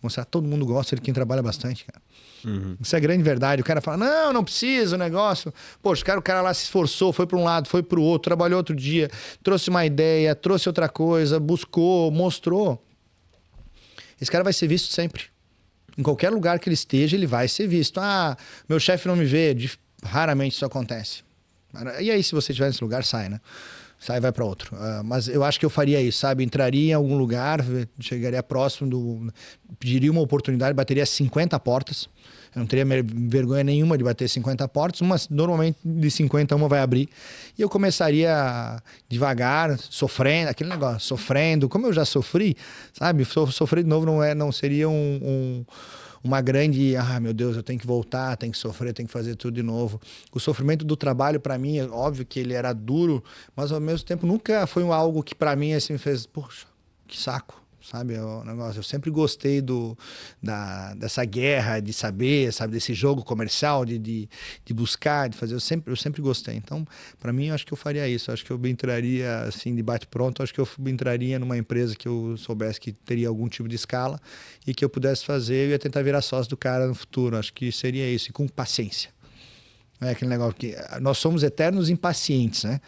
B: mostrar. Todo mundo gosta de quem trabalha bastante, cara. Uhum. Isso é grande verdade. O cara fala, não precisa o negócio. Poxa, o cara lá se esforçou, foi pra um lado, foi pro outro, trabalhou outro dia, trouxe uma ideia, trouxe outra coisa, buscou, mostrou. Esse cara vai ser visto sempre. Em qualquer lugar que ele esteja, ele vai ser visto. Meu chefe não me vê. Raramente isso acontece. E aí, se você estiver nesse lugar, sai, né? Sai e vai para outro. Mas eu acho que eu faria isso, sabe? Entraria em algum lugar, chegaria próximo pediria uma oportunidade, bateria 50 portas. Eu não teria vergonha nenhuma de bater 50 portas. Normalmente, de 50, uma vai abrir. E eu começaria devagar, sofrendo, aquele negócio, sofrendo. Como eu já sofri, sabe? Sofrer de novo não seria uma grande, meu Deus, eu tenho que voltar, tenho que sofrer, tenho que fazer tudo de novo. O sofrimento do trabalho, para mim, é óbvio que ele era duro, mas ao mesmo tempo nunca foi algo que para mim assim me fez, poxa, que saco, sabe? O negócio, eu sempre gostei dessa guerra de saber, sabe, desse jogo comercial, de buscar, de fazer, eu sempre gostei. Então, para mim, eu acho que eu faria isso. Eu acho que eu entraria assim de bate-pronto, acho que eu entraria numa empresa que eu soubesse que teria algum tipo de escala e que eu pudesse fazer, eu ia tentar virar sócio do cara no futuro. Acho que seria isso, e com paciência. É aquele negócio que nós somos eternos impacientes, né?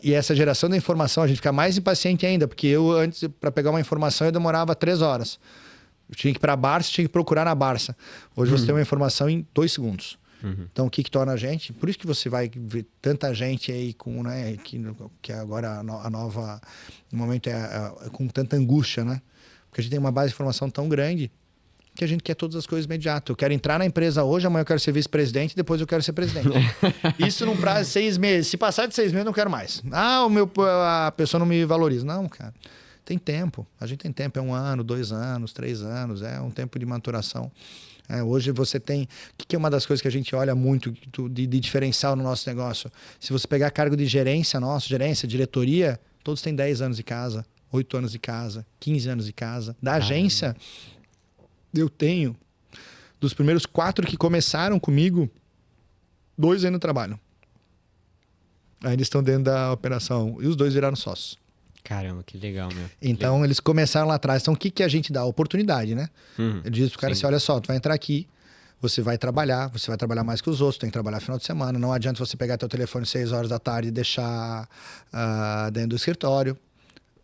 B: E essa geração da informação, a gente fica mais impaciente ainda, porque eu antes, para pegar uma informação, eu demorava 3 horas. Eu tinha que ir para a Barça, tinha que procurar na Barça. Hoje você tem uma informação em 2 segundos. Então, o que torna a gente... Por isso que você vai ver tanta gente aí com, né, que agora a nova... No momento com tanta angústia, né? Porque a gente tem uma base de informação tão grande que a gente quer todas as coisas imediato. Eu quero entrar na empresa hoje, amanhã eu quero ser vice-presidente, depois eu quero ser presidente. Isso num prazo de 6 meses. Se passar de 6 meses, eu não quero mais. A pessoa não me valoriza. Não, cara. Tem tempo. A gente tem tempo. É 1 ano, 2 anos, 3 anos. É um tempo de maturação. Hoje você tem... O que é uma das coisas que a gente olha muito de diferencial no nosso negócio? Se você pegar cargo de gerência, diretoria, todos têm 10 anos de casa, 8 anos de casa, 15 anos de casa. Da agência... Eu tenho, dos primeiros 4 que começaram comigo, 2 ainda trabalham. Ainda estão dentro da operação. E os 2 viraram sócios.
A: Caramba, que legal, meu.
B: Então, eles começaram lá atrás. Então, o que a gente dá? Oportunidade, né? Eu disse pro cara assim, olha só, tu vai entrar aqui, você vai trabalhar mais que os outros, tem que trabalhar final de semana. Não adianta você pegar teu telefone 6 horas da tarde e deixar dentro do escritório.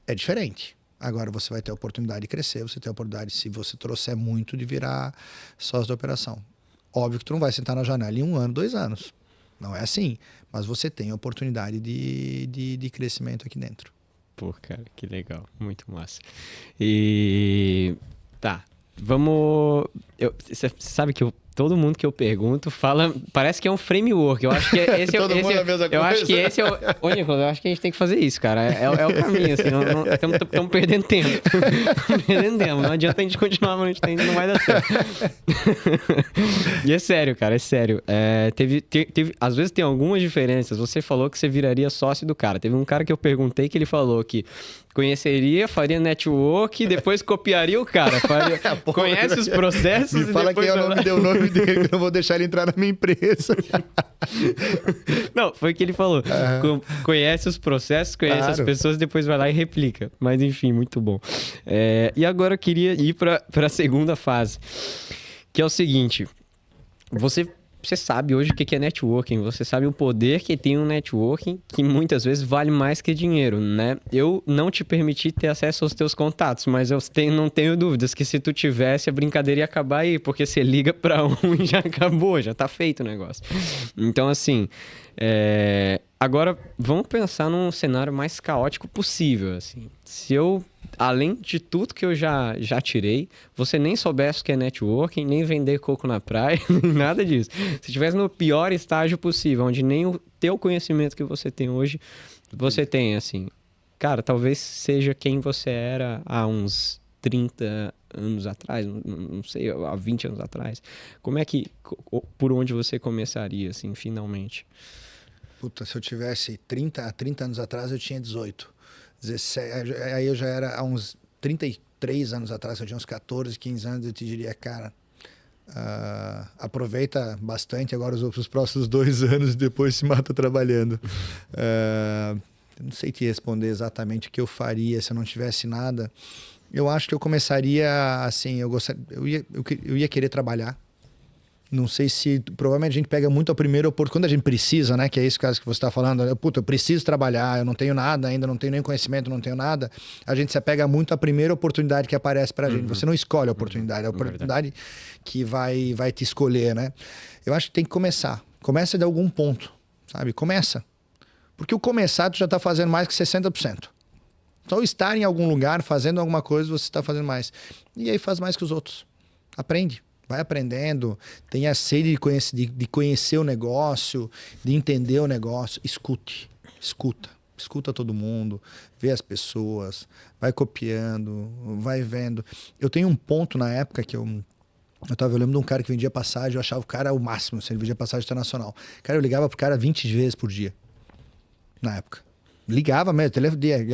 B: É diferente. Agora você vai ter a oportunidade de crescer, você tem a oportunidade, se você trouxer muito, de virar sócio da operação. Óbvio que tu não vai sentar na janela em 1 ano, 2 anos. Não é assim. Mas você tem a oportunidade de crescimento aqui dentro.
A: Pô, cara, que legal. Muito massa. E... Tá. Vamos... Você sabe que todo mundo que eu pergunto fala... Parece que é um framework. Eu acho que esse é
B: todo mundo é a mesma coisa.
A: Eu acho que esse é o... Ô, Nicolas, eu acho que a gente tem que fazer isso, cara. É o caminho, assim. Estamos perdendo tempo. Perdendo tempo. Não adianta a gente continuar, mas a gente não vai dar certo. E é sério, cara. É sério. Às vezes tem algumas diferenças. Você falou que você viraria sócio do cara. Teve um cara que eu perguntei que ele falou que conheceria, faria network, depois copiaria o cara. Conhece os processos
B: Me fala
A: depois...
B: quem é o nome dele, o nome dele, que eu não vou deixar ele entrar na minha empresa.
A: Não, foi o que ele falou. Conhece os processos, conhece as pessoas, depois vai lá e replica. Mas enfim, muito bom. E agora eu queria ir para a segunda fase, que é o seguinte. Você sabe hoje o que é networking, você sabe o poder que tem um networking, que muitas vezes vale mais que dinheiro, né? Eu não te permiti ter acesso aos teus contatos, mas eu não tenho dúvidas que se tu tivesse, a brincadeira ia acabar aí, porque você liga para um e já acabou, já tá feito o negócio. Então, assim, agora vamos pensar num cenário mais caótico possível, assim. Se eu, além de tudo que eu já tirei, você nem soubesse o que é networking, nem vender coco na praia, nem nada disso. Se estivesse no pior estágio possível, onde nem o teu conhecimento que você tem hoje, você tem, assim... Cara, talvez seja quem você era há uns 30 anos atrás, não sei, há 20 anos atrás. Como é que... Por onde você começaria, assim, finalmente?
B: Puta, se eu tivesse 30 anos atrás, eu tinha 18. 17, aí eu já era há uns 33 anos atrás, eu tinha uns 14, 15 anos, eu te diria, cara, aproveita bastante agora os próximos 2 anos e depois se mata trabalhando. Não sei te responder exatamente o que eu faria se eu não tivesse nada. Eu acho que eu começaria assim, eu ia querer trabalhar. Não sei se... Provavelmente a gente pega muito a primeira oportunidade. Quando a gente precisa, né? Que é esse caso que você está falando. Eu preciso trabalhar, eu não tenho nada ainda, não tenho nem conhecimento, não tenho nada. A gente se apega muito à primeira oportunidade que aparece pra gente. Você não escolhe a oportunidade, é a oportunidade que vai te escolher, né? Eu acho que tem que começar. Começa de algum ponto, sabe? Começa. Porque o começar, tu já tá fazendo mais que 60%. Só estar em algum lugar, fazendo alguma coisa, você está fazendo mais. E aí faz mais que os outros. Aprende. Vai aprendendo, tenha sede de conhecer o negócio, de entender o negócio. Escuta todo mundo, vê as pessoas, vai copiando, vai vendo. Eu tenho um ponto na época que eu lembro de um cara que vendia passagem, eu achava o cara o máximo, assim, ele vendia passagem internacional. Cara, eu ligava pro cara 20 vezes por dia, na época. Ligava mesmo,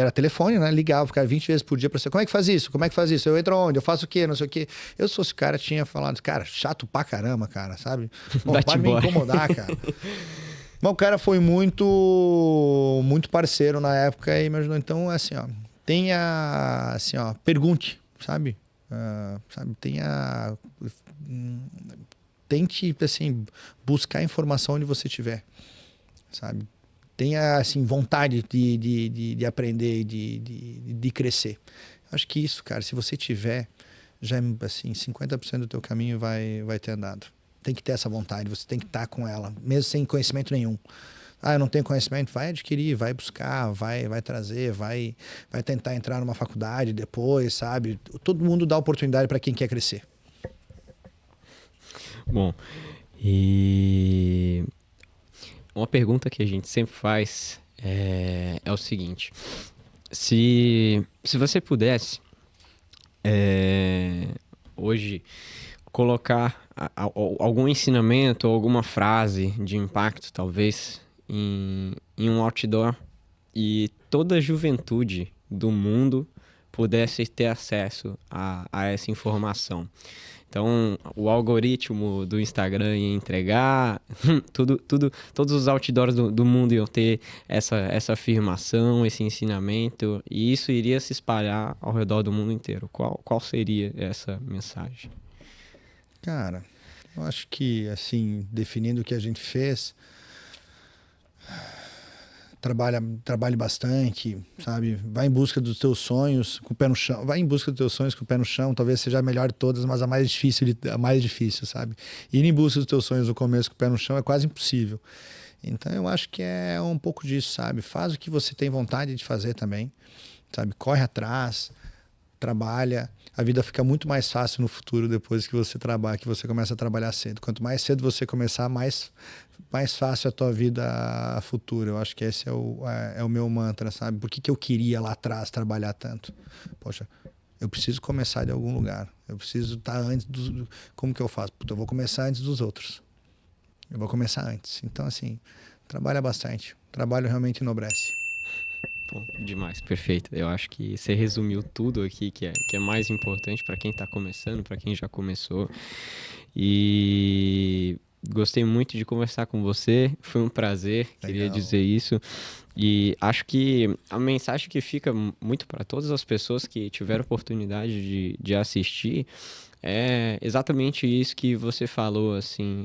B: era telefone, né? Ligava, ficava 20 vezes por dia pra você. Como é que faz isso? Como é que faz isso? Eu entro onde? Eu faço o quê? Não sei o quê. Eu, se fosse o cara, tinha falado, cara, chato pra caramba, cara, sabe? Bom, para me incomodar, cara. Mas o cara foi muito parceiro na época e me ajudou. Então, assim, ó, pergunte, sabe? Tente, assim, buscar informação onde você estiver, sabe? Tenha, assim, vontade de aprender e de crescer. Acho que isso, cara, se você tiver, já, assim, 50% do teu caminho vai ter andado. Tem que ter essa vontade, você tem que estar com ela, mesmo sem conhecimento nenhum. Eu não tenho conhecimento, vai adquirir, vai buscar, vai trazer, vai tentar entrar numa faculdade depois, sabe? Todo mundo dá oportunidade para quem quer crescer.
A: Bom, e uma pergunta que a gente sempre faz é o seguinte: se você pudesse hoje colocar algum ensinamento ou alguma frase de impacto, talvez, em um outdoor e toda a juventude do mundo pudesse ter acesso a essa informação. Então, o algoritmo do Instagram ia entregar, todos os outdoors do mundo iam ter essa afirmação, esse ensinamento, e isso iria se espalhar ao redor do mundo inteiro. Qual seria essa mensagem?
B: Cara, eu acho que, assim, definindo o que a gente fez, trabalhe bastante, sabe? Vai em busca dos teus sonhos com o pé no chão. Vai em busca dos teus sonhos com o pé no chão. Talvez seja a melhor de todas, mas a mais difícil, sabe? Ir em busca dos teus sonhos no começo com o pé no chão é quase impossível. Então eu acho que é um pouco disso, sabe? Faz o que você tem vontade de fazer também, sabe? Corre atrás, trabalha. A vida fica muito mais fácil no futuro depois que você trabalha, que você começa a trabalhar cedo. Quanto mais cedo você começar, mais fácil a tua vida futura. Eu acho que esse é o meu mantra, sabe? Por que eu queria lá atrás trabalhar tanto? Poxa, eu preciso começar de algum lugar. Eu preciso estar antes dos... Como que eu faço? Puta, eu vou começar antes dos outros. Eu vou começar antes. Então, assim, trabalha bastante. O trabalho realmente enobrece.
A: Bom, demais, perfeito. Eu acho que você resumiu tudo aqui que é mais importante para quem está começando, para quem já começou. E gostei muito de conversar com você, foi um prazer, queria dizer isso. E acho que a mensagem que fica muito para todas as pessoas que tiveram oportunidade de assistir é exatamente isso que você falou, assim,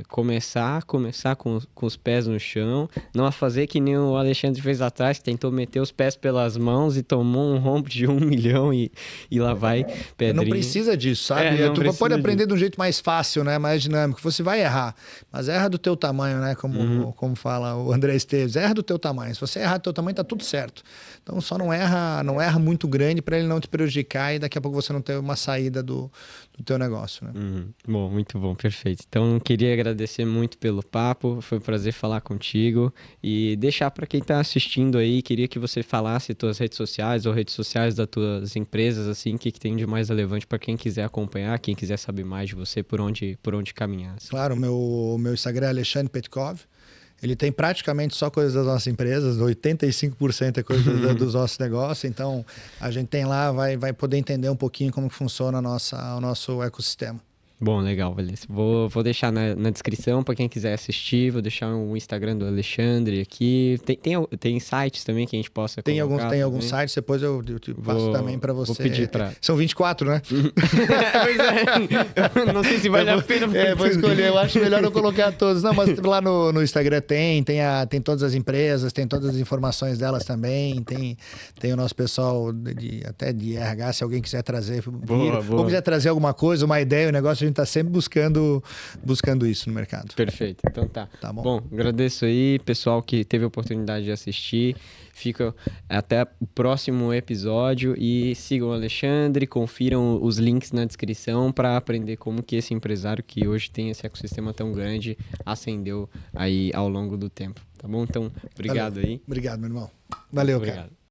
A: começar com os pés no chão, não fazer que nem o Alexandre fez atrás, que tentou meter os pés pelas mãos e tomou um rombo de 1 milhão e lá vai pedrinha.
B: Não precisa disso, sabe? Tu pode aprender de um jeito mais fácil, né? Mais dinâmico. Você vai errar, mas erra do teu tamanho, né? Como fala o André Esteves, erra do teu tamanho. Se você errar do teu tamanho, tá tudo certo. Então só não erra muito grande para ele não te prejudicar e daqui a pouco você não ter uma saída do teu negócio, né?
A: Bom, muito bom, perfeito. Então, queria agradecer muito pelo papo, foi um prazer falar contigo e deixar para quem está assistindo aí, queria que você falasse tuas redes sociais ou redes sociais das tuas empresas, assim, o que tem de mais relevante para quem quiser acompanhar, quem quiser saber mais de você, por onde caminhar. Assim.
B: Claro, o meu Instagram é Alexandre Petkov. Ele tem praticamente só coisas das nossas empresas, 85% é coisa dos nossos negócios, então a gente tem lá, vai poder entender um pouquinho como funciona o nosso ecossistema.
A: Bom, legal, beleza. Vou deixar na descrição para quem quiser assistir, vou deixar o Instagram do Alexandre aqui. Tem sites também que a gente possa colocar?
B: Tem alguns sites, depois eu te passo também para você.
A: Vou pedir para...
B: São 24, né?
A: Pois é. Não sei se vale a pena.
B: Vou escolher, eu acho melhor eu colocar todos. Não, mas lá no Instagram tem todas as empresas, tem todas as informações delas também, tem o nosso pessoal até de RH, se alguém quiser trazer, ou quiser trazer alguma coisa, uma ideia, um negócio, a gente está sempre buscando isso no mercado.
A: Perfeito, então tá.
B: Tá bom.
A: Bom, agradeço aí, pessoal que teve a oportunidade de assistir. Fica até o próximo episódio e sigam o Alexandre, confiram os links na descrição para aprender como que esse empresário que hoje tem esse ecossistema tão grande ascendeu aí ao longo do tempo, tá bom? Então, obrigado.
B: Valeu.
A: Aí.
B: Obrigado, meu irmão. Valeu,
A: Obrigado.
B: cara.